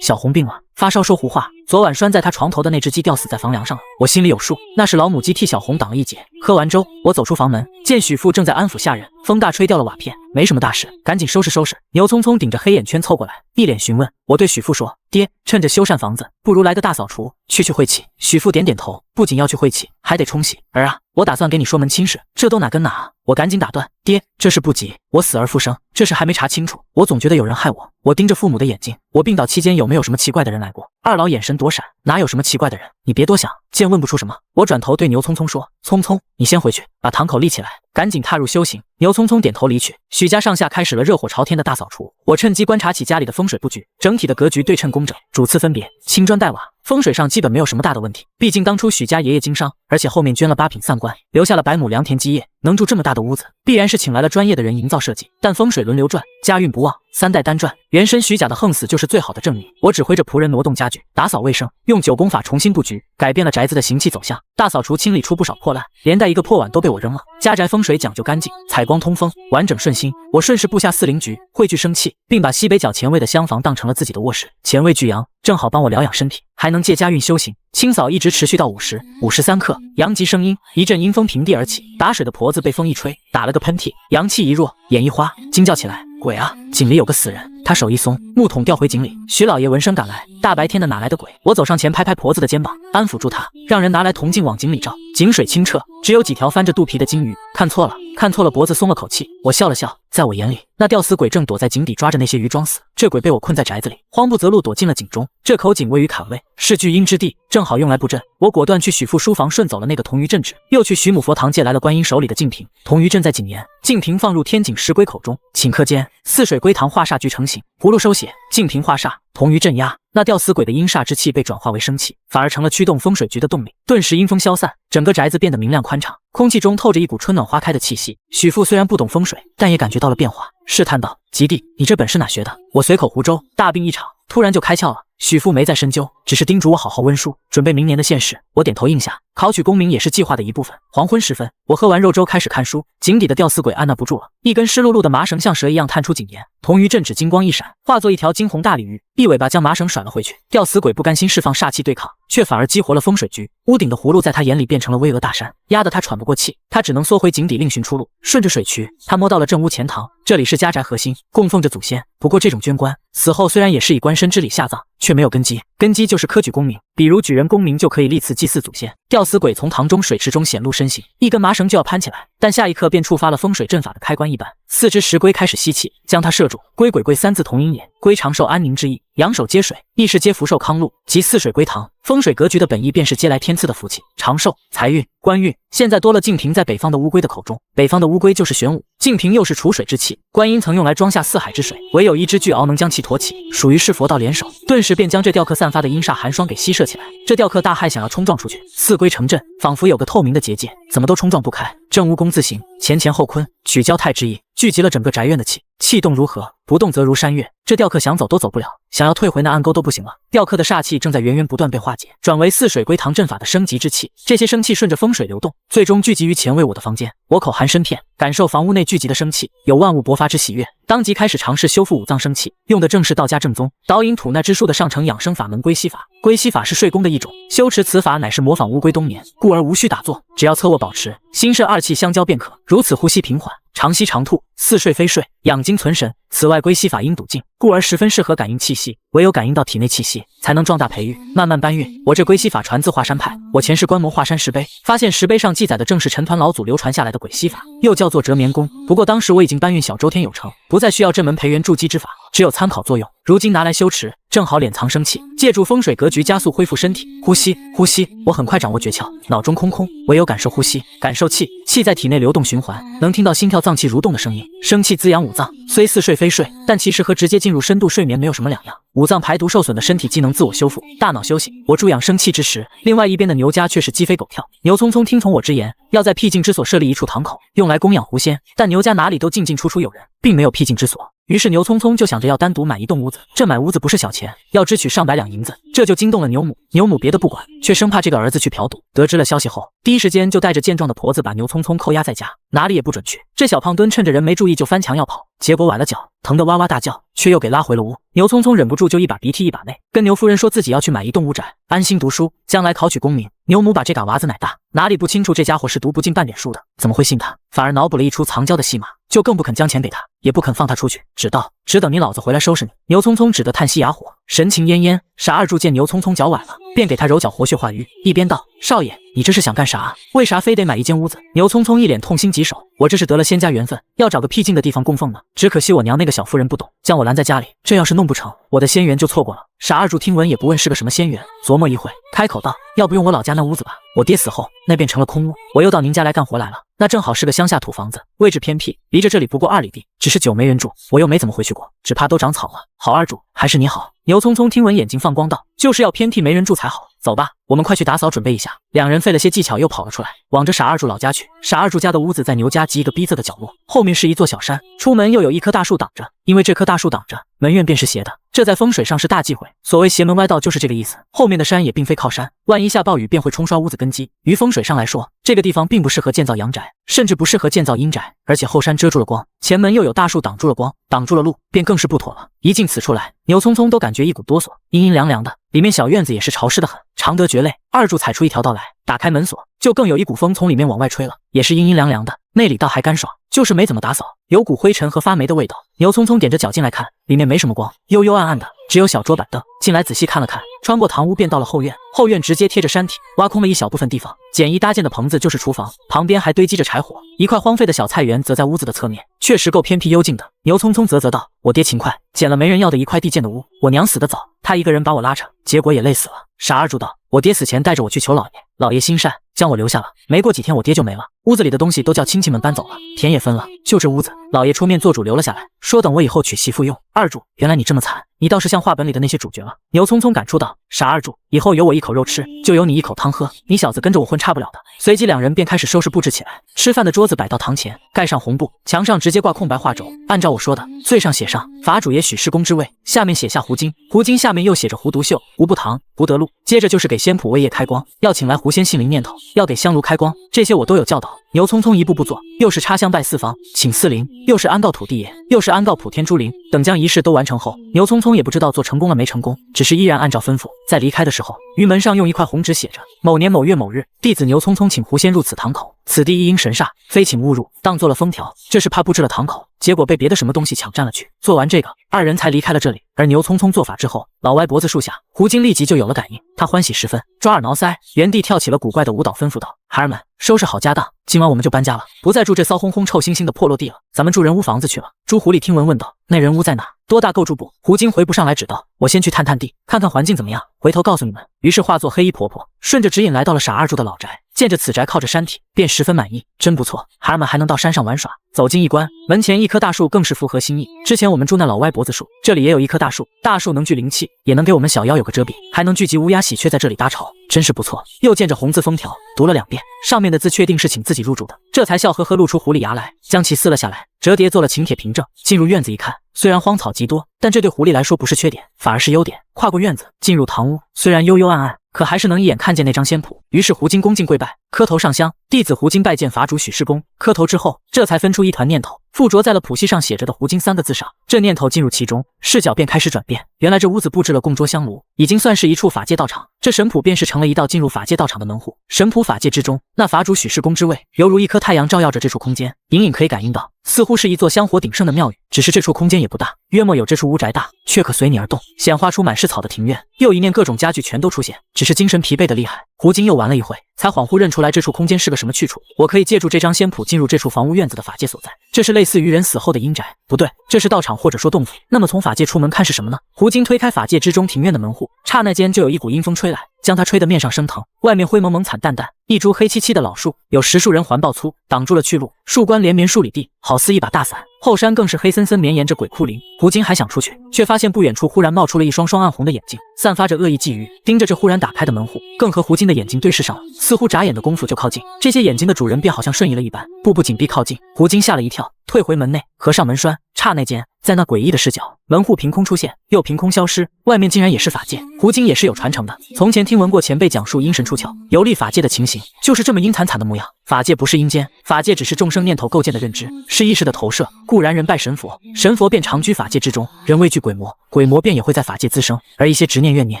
红病了，发烧说胡话。昨晚拴在她床头的那只鸡吊死在房梁上了。我心里有数，那是老母鸡替小红挡了一劫。喝完粥，我走出房门，见许父正在安抚下人，风大吹掉了瓦片，没什么大事，赶紧收拾收拾。牛匆匆顶着黑眼圈凑过来，一脸询问。我对许父说：爹，趁着修缮房子，不如来个大扫除，去晦气。许父点点头，不仅要去晦气，还得冲洗。儿啊，我打算给你说门亲事，这都哪跟哪啊？我赶紧打断，爹，这事不急，我死而复生，这事还没查清楚，我总觉得有人害我。我盯着父母的眼睛，我病倒期间有没有什么奇怪的人来过？二老眼神躲闪，哪有什么奇怪的人？你别多想，见问不出什么。我转头对牛匆匆说：匆匆，你先回去，把堂口立起来，赶紧踏入修行。牛匆匆点头离去。许家上下开始了热火朝天的大扫除，我趁机观察起家里的风水布局，整体的格局对称工整，主次分别，青砖黛瓦，风水上基本没有什么大的问题。毕竟当初许家爷爷经商，而且后面捐了8品散官，留下了100亩良田基业，能住这么大的屋子，必然是请来了专业的人营造设计。但风水轮流转，家运不旺，3代单转，原身许家的横死就是最好的证明。我指挥着仆人挪动家具，打扫卫生，用9宫法重新布局，改变了宅子的形气走向。大扫除清理出不少破烂，连带一个破碗都被我扔了。家宅风水讲究干净，采光通风，完整顺心。我顺势布下4灵局，汇聚生气，并把西北角前卫的厢房当成了自己的卧室，前卫聚阳，正好帮我疗养身体，还能借家运修行。清扫一直持续到53刻，阳极声音，一阵阴风平地而起，打水的婆子被风一吹，打了个喷嚏，阳气一弱，眼一花，惊叫起来：鬼啊，井里有个死人！他手一松，木桶掉回井里。徐老爷闻声赶来，大白天的哪来的鬼？我走上前拍拍婆子的肩膀，安抚住她，让人拿来铜镜往井里照。井水清澈，只有几条翻着肚皮的金鱼。看错了，脖子松了口气。我笑了笑，在我眼里，那吊死鬼正躲在井底抓着那些鱼装死，这鬼被我困在宅子里，慌不择路躲进了井中。这口井位于坎位，是聚阴之地，正好用来布阵。我果断去许父书房顺走了那个铜鱼镇纸，又去许母佛堂借来了观音手里的净瓶。铜鱼镇在井沿，净瓶放入天井石龟口中，顷刻间四水龟堂化煞局成型，葫芦收血，净瓶化煞，铜鱼镇压。那吊死鬼的阴煞之气被转化为生气，反而成了驱动风水局的动力。顿时阴风消散，整个宅子变得明亮宽敞，空气中透着一股春暖花开的气息。许父虽然不懂风水，但也感觉到了变化，试探道：吉弟，你这本事哪学的？我随口胡诌，大病一场，突然就开窍了。许父没再深究，只是叮嘱我好好温书，准备明年的县试。我点头应下，考取功名也是计划的一部分。黄昏时分，我喝完肉粥开始看书，井底的吊死鬼按捺不住了，一根湿漉漉的麻绳像蛇一样探出井沿，铜鱼镇纸金光一闪，化作一条惊红大鲤鱼，一尾巴将麻绳甩了回去。吊死鬼不甘心释放煞气对抗，却反而激活了风水局。屋顶的葫芦在他眼里变成了巍峨大山，压得他喘不过气，他只能缩回井底另寻出路。顺着水渠，他摸到了正屋前堂，这里是家宅核心，供奉着祖先。不过这种捐官死后虽然也是以官身之礼下葬，却没有根基，根基就是科举功名，比如举人功名就可以立祠祭祀祖先。吊死鬼从堂中水池中显露身形，一根麻绳就要攀起来，但下一刻便触发了风水阵法的开关一般，4只石龟开始吸气，将它摄住。龟鬼龟3字同音也，龟长寿安宁之意，阳手接水，亦是接福寿康禄，即四水归堂。风水格局的本意便是接来天赐的福气、长寿、财运、官运。现在多了净瓶在北方的乌龟的口中，北方的乌龟就是玄武，净瓶又是储水之器。观音曾用来装下4海之水，唯有一只巨鳌能将其驮起，属于是佛道联手，顿时便将这吊客散发的阴煞寒霜给吸摄起来。这吊客大骇，想要冲撞出去，四龟成阵，仿佛有个透明的结界，怎么都冲撞不开。正屋公自行，前前后坤，取交泰之意，聚集了整个宅院的气。气动如河，不动则如山岳。这吊客想走都走不了，想要退回那暗沟都不行了。吊客的煞气正在源源不断被化解，转为四水归堂阵法的升级之气。这些生气顺着风水流动，最终聚集于前卫我的房间。我口含参片，感受房屋内聚集的生气，有万物勃发之喜悦，当即开始尝试修复五脏生气，用的正是道家正宗导引吐纳之术的上乘养生法门归西法。归西法是睡功的一种，修持此法乃是模仿乌龟冬眠，故而无需打坐，只要侧卧保持，心肾二气相交便可。如此呼吸平缓，长吸长吐，似睡非睡，养精存神。此外，归西法因笃静，故而十分适合感应气息，唯有感应到体内气息，才能壮大培育，慢慢搬运。我这归西法传自华山派，我前世观摩华山石碑，发现石碑上记载的正是陈团老祖流传下来的鬼西法，又叫做折眠功。不过当时我已经搬运小周天有成，不再需要这门培元筑基之法，只有参考作用。如今拿来修持，正好敛藏生气，借助风水格局加速恢复身体。呼吸，呼吸，我很快掌握诀窍，脑中空空，唯有感受呼吸，感受气，气在体内流动循环，能听到心跳脏器蠕动的声音。生气滋养五脏，虽似睡非睡，但其实和直接进入深度睡眠没有什么两样。五脏排毒受损的身体机能自我修复，大脑休息。我助养生气之时，另外一边的牛家却是鸡飞狗跳。牛匆匆听从我之言，要在僻静之所设立一处堂口，用来供养狐仙。但牛家哪里都进进出出有人，并没有僻静之所。于是牛匆匆就想着要单独买一栋屋子，这买屋子不是小钱，要支取上百两银子，这就惊动了牛母。牛母别的不管，却生怕这个儿子去嫖赌。得知了消息后，第一时间就带着健壮的婆子把牛匆匆扣押在家，哪里也不准去。这小胖墩趁着人没注意就翻墙要跑，结果崴了脚，疼得哇哇大叫，却又给拉回了屋。牛匆匆忍不住就一把鼻涕一把泪，跟牛夫人说自己要去买一栋屋宅，安心读书，将来考取功名。牛母把这嘎娃子奶大，哪里不清楚这家伙是读不进半点书的，怎么会信他？反而脑补了一出藏娇的戏码，就更不肯将钱给他，也不肯放他出去，只道只等你老子回来收拾你。牛匆匆只得叹息哑火，神情奄奄。傻二柱见牛匆匆脚崴了，便给他揉脚活血化瘀，一边道：少爷，你这是想干啥？为啥非得买一间屋子？牛匆匆一脸痛心疾首，我这是得了仙家缘分，要找个僻静的地方供奉呢。只可惜我娘那个小妇人不懂，将我拦在家里，这要是弄不成，我的仙缘就错过了。傻二柱听闻也不问是个什么仙缘，琢磨一会，开口道：要不用我老家那屋子吧，我爹死后那便成了空屋，我又到您家来干活来了。那正好是个乡下土房子，位置偏僻，离着这里不过2里地，只是久没人住，我又没怎么回去过，只怕都长草了。好二柱，还是你好。牛匆匆听闻眼睛放光道：就是要偏僻没人住才好。走吧，我们快去打扫准备一下。两人费了些技巧又跑了出来，往着傻二柱老家去。傻二柱家的屋子在牛家极一个逼仄的角落，后面是一座小山，出门又有一棵大树挡着，因为这棵大树挡着，门院便是斜的，这在风水上是大忌讳。所谓邪门歪道就是这个意思。后面的山也并非靠山，万一下暴雨便会冲刷屋子根基。于风水上来说，这个地方并不适合建造阳宅，甚至不适合建造阴宅，而且后山遮住了光，前门又有大树挡住了光，挡住了路，便更是不妥了。一进此处来，牛匆匆都感觉一股哆嗦，阴阴凉凉的，里面小院子也是潮湿的很，常得绝类。二柱踩出一条道来，打开门锁，就更有一股风从里面往外吹了，也是阴阴凉凉的，内里倒还干爽，就是没怎么打扫，有股灰尘和发霉的味道。牛匆匆踮着脚进来看，里面没什么光，幽幽暗暗的，只有小桌板凳。进来仔细看了看，穿过堂屋便到了后院，后院直接贴着山体，挖空了一小部分地方，简易搭建的棚子就是厨房，旁边还堆积着柴火，一块荒废的小菜园则在屋子的侧面，确实够偏僻幽静的。牛匆匆啧道：我爹勤快，捡了没人要的一块地建的屋，我娘死得早，他一个人把我拉扯，结果也累死了。傻二柱道：我爹死前带着我去求老爷，老爷心善，将我留下了，没过几天我爹就没了，屋子里的东西都叫亲戚们搬走了，田也分了，就这屋子，老爷出面做主留了下来，说等我以后娶媳妇用。二柱，原来你这么惨，你倒是像话本里的那些主角了。牛匆匆感触道：傻二柱，以后有我一口肉吃，就有你一口汤喝，你小子跟着我混差不了的。随即两人便开始收拾布置起来，吃饭的桌子摆到堂前，盖上红布，墙上直接挂空白画轴，按照我说的，最上写上法主也许施公之位，下面写下胡经，胡经下面又写着胡独秀、胡不堂、胡德禄，接着就是给仙谱为业开光，要请来狐仙杏林念头，要给香炉开光，这些我都有教导。牛匆匆一步步做，又是插香拜四方，请四灵，又是安告土地爷，又是安告普天诸灵，等将仪式都完成后，牛匆匆也不知道做成功了没成功，只是依然按照吩咐，在离开的时候，于门上用一块红纸写着：某年某月某日，弟子牛匆匆请狐仙入此堂口，此地一因神煞，非请勿入，当做了封条。这是怕布置了堂口，结果被别的什么东西抢占了去。做完这个，二人才离开了这里。而牛匆匆做法之后，老歪脖子树下，胡经立即就有了感应，他欢喜十分，抓耳挠腮，原地跳起了古怪的舞蹈，吩咐道：孩儿们，收拾好家当，今晚我们就搬家了，不再住这骚烘烘臭腥腥的破落地了，咱们住人屋房子去了。猪狐狸听闻问道：那人屋在哪？多大够住不？胡经回不上来，只道：我先去探探地，看看环境怎么样，回头告诉你们。于是化作黑衣婆婆，顺着指引来到了傻二柱的老宅，见着此宅靠着山体，便十分满意，真不错，孩儿们还能到山上玩耍。走近一观，门前一棵大树更是符合心意。之前我们住那老歪脖子树，这里也有一棵大树，大树能聚灵气，也能给我们小妖有个遮蔽，还能聚集乌鸦喜鹊在这里搭巢，真是不错。又见着红字封条，读了2遍，上面的字确定是请自己入住的，这才笑呵呵露出狐狸牙来，将其撕了下来，折叠做了请帖凭证。进入院子一看，虽然荒草极多，但这对狐狸来说不是缺点，反而是优点。跨过院子，进入堂屋，虽然幽幽暗暗，可还是能一眼看见那张仙谱。于是胡经恭敬跪拜，磕头上香，弟子胡金拜见法主许世公。磕头之后，这才分出一团念头，附着在了谱系上写着的胡金3个字上。这念头进入其中，视角便开始转变。原来这屋子布置了供桌香炉，已经算是一处法界道场。这神谱便是成了一道进入法界道场的门户。神谱法界之中，那法主许世公之位，犹如一颗太阳照耀着这处空间，隐隐可以感应到，似乎是一座香火鼎盛的庙宇。只是这处空间也不大，约莫有这处屋宅大，却可随你而动，显化出满是草的庭院。又一念各种家具全都出现，只是精神疲惫的厉害。胡金又玩了一会，才恍惚认出来这处空间是个什么去处。我可以借助这张仙谱进入这处房屋院子的法界所在，这是类似于人死后的阴宅，不对，这是道场或者说洞府。那么从法界出门看是什么呢？胡金推开法界之中庭院的门户，刹那间就有一股阴风吹来，将他吹得面上生疼。外面灰蒙蒙惨淡淡，一株黑漆漆的老树，有10数人环抱粗，挡住了去路，树冠连绵数里地，好似一把大伞。后山更是黑森森绵延着鬼窟林。胡金还想出去，却发现不远处忽然冒出了一双双暗红的眼睛，散发着恶意觊觎，盯着这忽然打开的门户，更和胡金的眼睛对视上了，似乎眨眼的功夫就靠近。这些眼睛的主人便好像瞬移了一般，步步紧逼靠近。胡金吓了一跳，退回门内，合上门栓。刹那间，在那诡异的视角，门户凭空出现，又凭空消失，外面竟然也是法界。胡金也是有传承的，从前听闻过前辈讲述阴神出窍、游历法界的情形，就是这么阴惨惨的模样。法界不是阴间，法界只是众生念头构建的认知，是意识的投射。固然人拜神佛，神佛便常居法界之中；人畏惧鬼魔，鬼魔便也会在法界滋生。而一些执念怨念，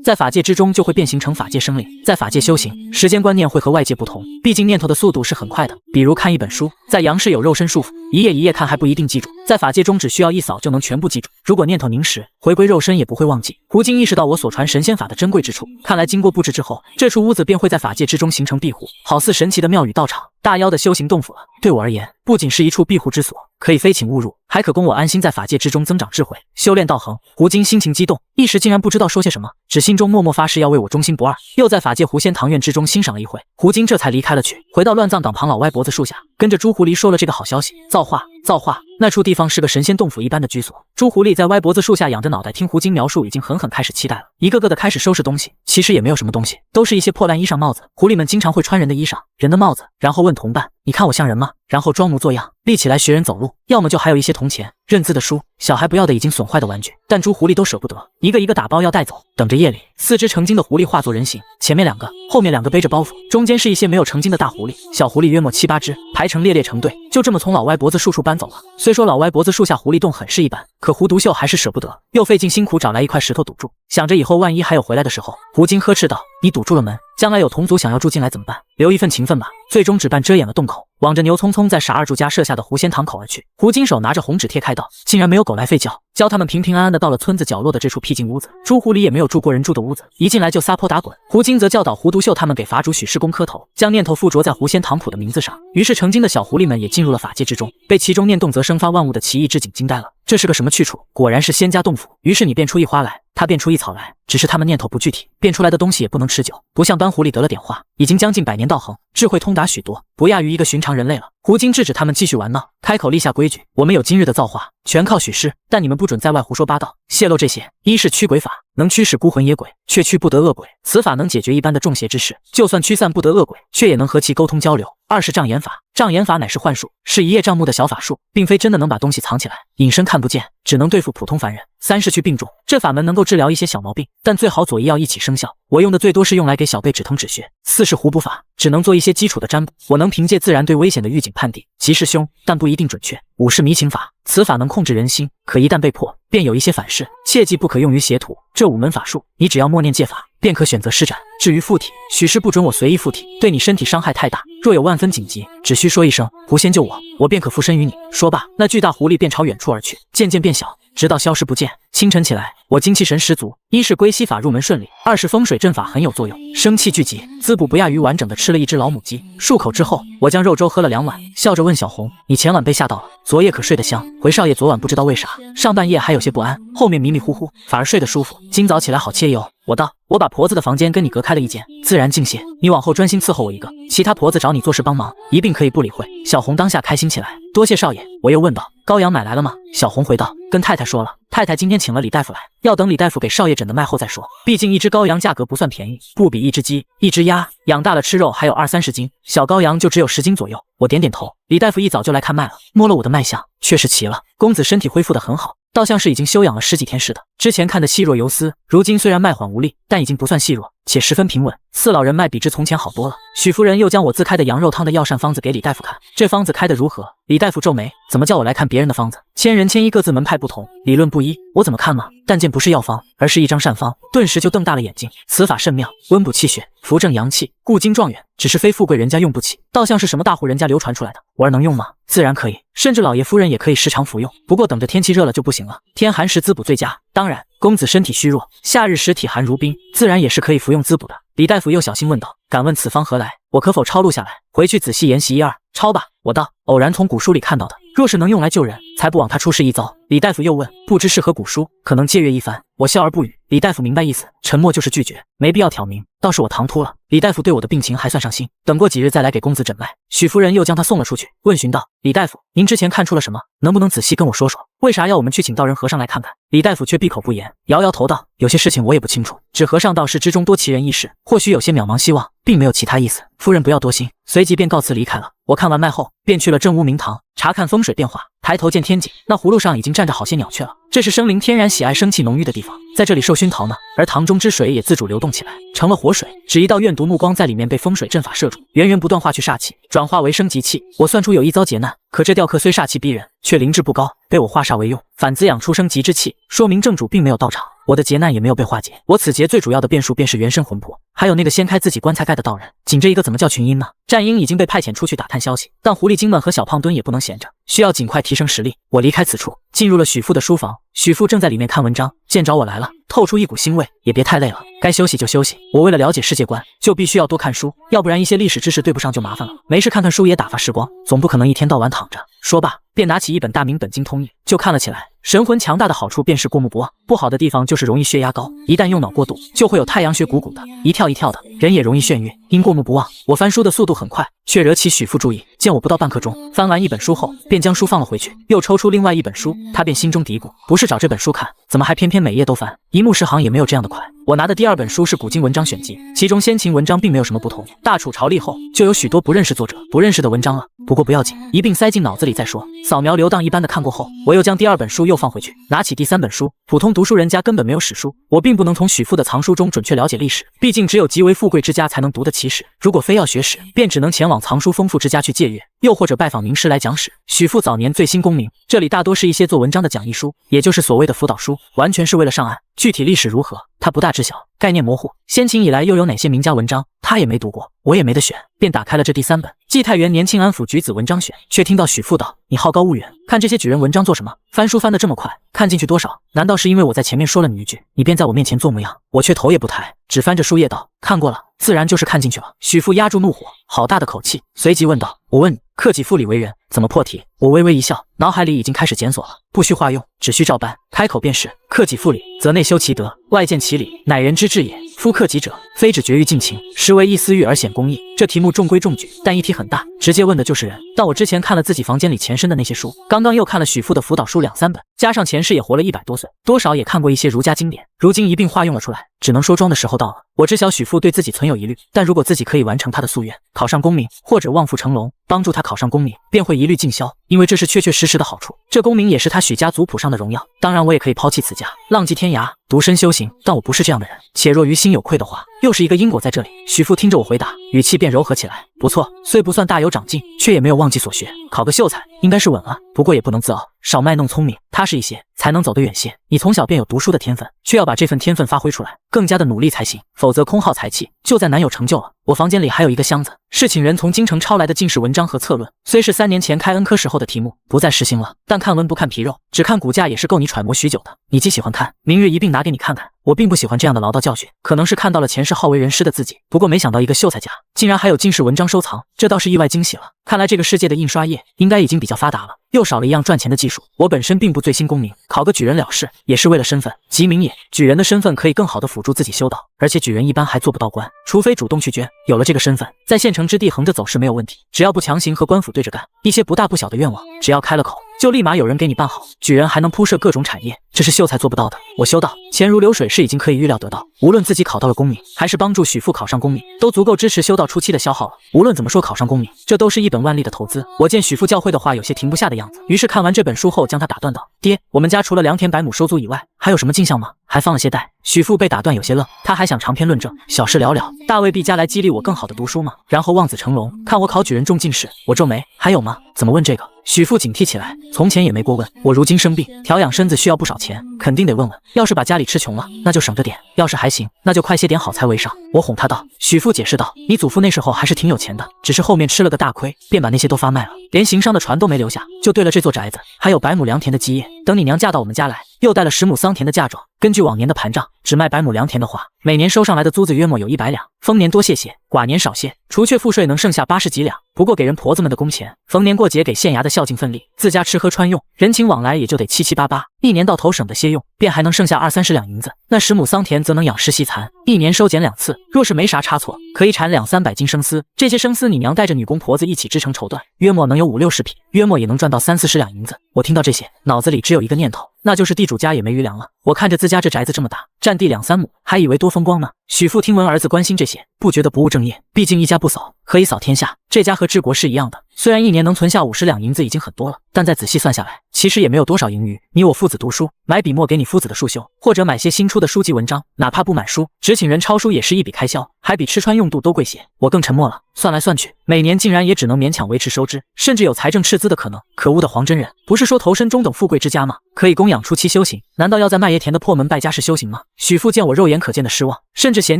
在法界之中就会变形成法界生灵。在法界修行，时间观念会和外界不同，毕竟念头的速度是很快的。比如看一本书，在阳世有肉身束缚，一页一页看还不一定记住，在法界中只需要一扫就能全部记住。如果念头凝实，回归肉身也不会忘记。胡金意识到我所传神仙法的珍贵之处，看来经过布置之后，这处屋子便会在法界之中形成庇护，好似神奇的庙宇道场、大妖的修行洞府了。对我而言，不仅是一处庇护之所，可以非请勿入，还可供我安心在法界之中增长智慧，修炼道行。胡金心情激动，一时竟然不知道说些什么，只心中默默发誓要为我忠心不二。又在法界狐仙堂院之中欣赏了一会，胡金这才离开了去，回到乱葬岗旁老歪脖子树下，跟着猪狐狸说了这个好消息。造化，造化！那处地方是个神仙洞府一般的居所。猪狐狸在歪脖子树下仰着脑袋听胡金描述，已经狠狠开始期待了，一个个的开始收拾东西。其实也没有什么东西，都是一些破烂衣裳帽子。狐狸们经常会穿人的衣裳、人的帽子，然后问同伴：“你看我像人吗？”然后装模作样立起来学人走路。要么就还有一些铜钱、认字的书、小孩不要的已经损坏的玩具，但猪狐狸都舍不得，一个一个打包要带走。等着夜里，4只成精的狐狸化作人形，前面2个，后面2个背着包袱，中间是一些没有成精的大狐狸。小狐狸约莫7、8只，排成列成队，就这么从老歪脖子树处搬走了。虽说老歪脖子树下狐狸洞很是一般，可胡独秀还是舍不得，又费尽辛苦找来一块石头堵住，想着以后万一还有回来的时候。胡金呵斥道：“你堵住了门，将来有同族想要住进来怎么办？留一份情分吧。”最终只办遮掩了洞口，往着牛匆匆在傻二柱家设下的狐仙堂口而去。胡金手拿着红纸贴开道，竟然没有狗来吠叫，教他们平平安安的到了村子角落的这处僻静屋子。猪狐狸也没有住过人住的屋子，一进来就撒泼打滚。胡金则教导胡独秀他们给法主许世公磕头，将念头附着在狐仙堂谱的名字上。于是成精的小狐狸们也进入了法界之中，被其中念动则生发万物的奇异之景惊呆了。这是个什么去处？果然是仙家洞府。于是你变出一花来，他变出一草来，只是他们念头不具体，变出来的东西也不能持久，不像斑狐狸得了点化，已经将近100年道行，智慧通达许多，不亚于一个寻常人类了。胡金制止他们继续玩闹，开口立下规矩：我们有今日的造化，全靠许师，但你们不准在外胡说八道，泄露这些。一是驱鬼法，能驱使孤魂野鬼，却驱不得恶鬼，此法能解决一般的中邪之事，就算驱散不得恶鬼，却也能和其沟通交流。二是障眼法，障眼法乃是幻术，是一叶障目的小法术，并非真的能把东西藏起来，隐身看不见，只能对付普通凡人。三是去病重，这法门能够治疗一些小毛病，但最好左一药一起生效，我用的最多是用来给小辈止疼止血。四是狐卜法，只能做一些基础的占卜，我能凭借自然对危险的预警判定，即是凶，但不一定准确。五是迷情法，此法能控制人心，可一旦被迫，便有一些反噬，切记不可用于邪徒。这5门法术，你只要默念戒法，便可选择施展。至于附体，许师不准我随意附体，对你身体伤害太大，若有万分紧急，只需说一声狐仙救我，我便可附身于你。说罢，那巨大狐狸便朝远处而去，渐渐变小，直到消失不见。清晨起来，我精气神十足，一是归西法入门顺利，二是风水阵法很有作用，生气聚集，滋补不亚于完整的吃了一只老母鸡。漱口之后，我将肉粥喝了2碗，笑着问小红：你前晚被吓到了，昨夜可睡得香？回少爷昨晚不知道为啥，上半夜还有些不安，后面迷迷糊糊，反而睡得舒服，今早起来好惬意哦。我道：我把婆子的房间跟你隔开了一间，自然静些，你往后专心伺候我一个，其他婆子找你做事帮忙，一并可以不理会。小红当下开心起来，多谢少爷。我又问道：羔羊买来了吗？小红回道：跟太太说了，太太今天请了李大夫来，要等李大夫给少爷诊的脉后再说。毕竟一只羔羊价格不算便宜，不比一只鸡、一只鸭，养大了吃肉还有20-30斤，小羔羊就只有10斤左右。我点点头，李大夫一早就来看脉了，摸了我的脉象，确实齐了，公子身体恢复得很好。倒像是已经休养了10几天似的。之前看得细若游丝，如今虽然脉缓无力，但已经不算细弱，且十分平稳。四老人脉比之从前好多了。许夫人又将我自开的羊肉汤的药膳方子给李大夫看，这方子开得如何？李大夫皱眉，怎么叫我来看别人的方子？千人千医，各自门派不同，理论不一，我怎么看嘛？但见不是药方，而是一张膳方，顿时就瞪大了眼睛。此法甚妙，温补气血，扶正阳气，固精壮远，只是非富贵人家用不起，倒像是什么大户人家流传出来的。我儿能用吗？自然可以，甚至老爷夫人也可以时常服用，不过等着天气热了就不行了。天寒时滋补最佳。当然，公子身体虚弱，夏日时体寒如冰，自然也是可以服用滋补的。李大夫又小心问道：“敢问此方何来？我可否抄录下来，回去仔细研习一二？”抄吧，我道。偶然从古书里看到的，若是能用来救人，才不枉他出师一遭。李大夫又问：“不知是何古书？可能借阅一番？”我笑而不语。李大夫明白意思，沉默就是拒绝，没必要挑明，倒是我唐突了。李大夫对我的病情还算上心，等过几日再来给公子诊脉。许夫人又将他送了出去，问询道：“李大夫，您之前看出了什么？能不能仔细跟我说说？为啥要我们去请道人和尚来看看？”李大夫却闭口不言，摇摇头道：“有些事情我也不清楚，只和尚道士之中多奇人异事，或许有些渺茫希望，并没有其他意思。夫人不要多心。”随即便告辞离开了。我看完脉后，便去了正屋明堂查看风水变化。抬头见天井，那葫芦上已经站着好些鸟雀了。这是生灵天然喜爱生气浓郁的地方，在这里受熏陶呢。而堂中之水也自主流动起来，成了活水。只一道怨毒目光在里面被风水阵法射住，源源不断化去煞气，转化为生吉气。我算出有一遭劫难，可这雕刻虽煞气逼人，却灵智不高，被我化煞为用，反滋养出生吉之气，说明正主并没有到场，我的劫难也没有被化解。我此劫最主要的变数便是原生魂魄，还有那个掀开自己棺材盖的道人。紧这一个怎么叫群阴呢？战鹰已经被派遣出去打探消息，但狐狸精们和小胖墩也不能闲着，需要尽快提升实力。我离开此处，进入了许父的书房。许父正在里面看文章，见着我来了，透出一股腥味。也别太累了，该休息就休息。我为了了解世界观，就必须要多看书，要不然一些历史知识对不上就麻烦了。没事看看书也打发时光，总不可能一天到晚躺着。说罢，便拿起一本大明本经通义，就看了起来。神魂强大的好处便是过目不忘，不好的地方就是容易血压高，一旦用脑过度，就会有太阳穴鼓鼓的，一跳一跳的，人也容易眩晕。因过目不忘，我翻书的速度很快，却惹起许父注意。见我不到半刻钟，翻完一本书后，便将书放了回去，又抽出另外一本书。他便心中嘀咕：不是找这本书看，怎么还偏偏每页都翻？一目十行也没有这样的快。我拿的第二本书是古今文章选集，其中先秦文章并没有什么不同。大楚朝立后，就有许多不认识作者、不认识的文章了。不过不要紧，一并塞进脑子里再说。扫描流荡一般的看过后，我又将第二本书又放回去，拿起第三本书。普通读书人家根本没有史书，我并不能从许父的藏书中准确了解历史，毕竟只有极为富贵之家才能读得起史。如果非要学史，便只能前往藏书丰富之家去借阅，又或者拜访名师来讲史。许父早年醉心功名，这里大多是一些做文章的讲义书，也就是所谓的辅导书，完全是为了上岸。具体历史如何，他不大知晓，概念模糊。先秦以来又有哪些名家文章，他也没读过，我也没得选，便打开了这第三本《纪太原年庆安抚举子文章选》，却听到许父道：“你好高骛远，看这些举人文章做什么？翻书翻得这么快，看进去多少？难道是因为我在前面说了你一句，你便在我面前做模样？”我却头也不抬，只翻着书页道：“看过了，自然就是看进去了。”许父压住怒火，好大的口气，随即问道：“我问你，克己复礼为人，怎么破题？”我微微一笑，脑海里已经开始检索了，不需化用，只需照搬，开口便是：“克己复礼，则内修其德，外见其理，乃人之至也。夫克己者，非只决于尽情，实为一私欲而显公义。”这题目中规中矩，但议题很大，直接问的就是人。但我之前看了自己房间里前身的那些书，刚刚又看了许父的辅导书2、3本，加上前世也活了100多岁，多少也看过一些儒家经典，如今一并化用了出来，只能说装的时候到了。我知晓许父对自己存有疑虑，但如果自己可以完成他的夙愿，考上功名，或者望父成龙，帮助他考上功名，便会一律尽消，因为这是确确实实的好处。这功名也是他许家族谱上的荣耀。当然我也可以抛弃此家，浪迹天涯，独身修行，但我不是这样的人。且若于心有愧的话，又是一个因果在这里。许父听着我回答，语气便柔和起来：“不错，虽不算大有长进，却也没有忘记所学，考个秀才应该是稳了。不过也不能自傲，少卖弄聪明，踏实一些，才能走得远些。你从小便有读书的天分，却要把这份天分发挥出来，更加的努力才行，否则空耗才气，就再难有成就了。”我房间里还有一个箱子，是请人从京城抄来的进士文章和策论，虽是3年前开恩科时候的题目，不再实行了，但看文不看皮肉，只看骨架也是够你揣摩许久的。你既喜欢看，明日一并拿给你看看。我并不喜欢这样的唠叨教训，可能是看到了前世好为人师的自己，不过没想到一个秀才家竟然还有进士文章收藏，这倒是意外惊喜了。看来这个世界的印刷业应该已经比较发达了，又少了一样赚钱的技术。我本身并不醉心功名，考个举人了事，也是为了身份，即名也。举人的身份可以更好的辅助自己修道，而且举人一般还做不到官，除非主动去捐。有了这个身份，在县城之地横着走是没有问题，只要不强行和官府对着干，一些不大不小的愿望，只要开了口，就立马有人给你办好。举人还能铺设各种产业，这是秀才做不到的。我修道，钱如流水是已经可以预料得到，无论自己考到了功名，还是帮助许父考上功名，都足够支持修道初期的消耗了。无论怎么说，考上功名，这都是本万利的投资。我见许父教诲的话有些停不下的样子，于是看完这本书后将他打断道：爹，我们家除了良田百亩收租以外，还有什么进项吗？还放了些贷。许父被打断有些愣，他还想长篇论证，小事了了，大未必加来激励我更好的读书吗？然后望子成龙，看我考举人中进士。我皱眉，还有吗？怎么问这个？许父警惕起来，从前也没过问，我如今生病，调养身子需要不少钱，肯定得问问。要是把家里吃穷了，那就省着点；要是还行，那就快些点好菜为上。我哄他道。许父解释道：你祖父那时候还是挺有钱的，只是后面吃了个大亏，便把那些都发卖了，连行商的船都没留下，就对了这座宅子，还有100亩良田的基业。等你娘嫁到我们家来，又带了10亩桑田的嫁妆。根据往年的盘账，只卖100亩良田的话，每年收上来的租子约莫有100两，丰年多些些，寡年少些，除却赋税能剩下80几两。不过给人婆子们的工钱，逢年过节给县衙的孝敬份例，自家吃喝穿用，人情往来也就得7七八八，一年到头省的些用，便还能剩下20-30两银子。那10亩桑田则能养10息蚕，一年收减2次，若是没啥差错，可以产200-300斤生丝。这些生丝你娘带着女工婆子一起织成绸缎，约莫能有50-60匹，约莫也能赚到30-40两银子。我听到这些，脑子里只有一个念头，那就是地主家也没余粮了。我看着自家这宅子这么大，占地2-3亩，还以为多风光呢。许父听闻儿子关心这些，不觉得不务正业，毕竟一家不扫，可以扫天下。这家和治国是一样的，虽然一年能存下50两银子已经很多了，但再仔细算下来，其实也没有多少盈余。你我父子读书，买笔墨给你夫子的束修，或者买些新出的书籍文章，哪怕不买书，只请人抄书也是一笔开销，还比吃穿用度都贵些。我更沉默了，算来算去，每年竟然也只能勉强维持收支，甚至有财政赤字的可能。可恶的黄真人，不是说投身中等富贵之家吗？可以供养初期修行，难道要在麦爷田的破门败家式修行吗？许父见我肉眼可见的失望，甚至嫌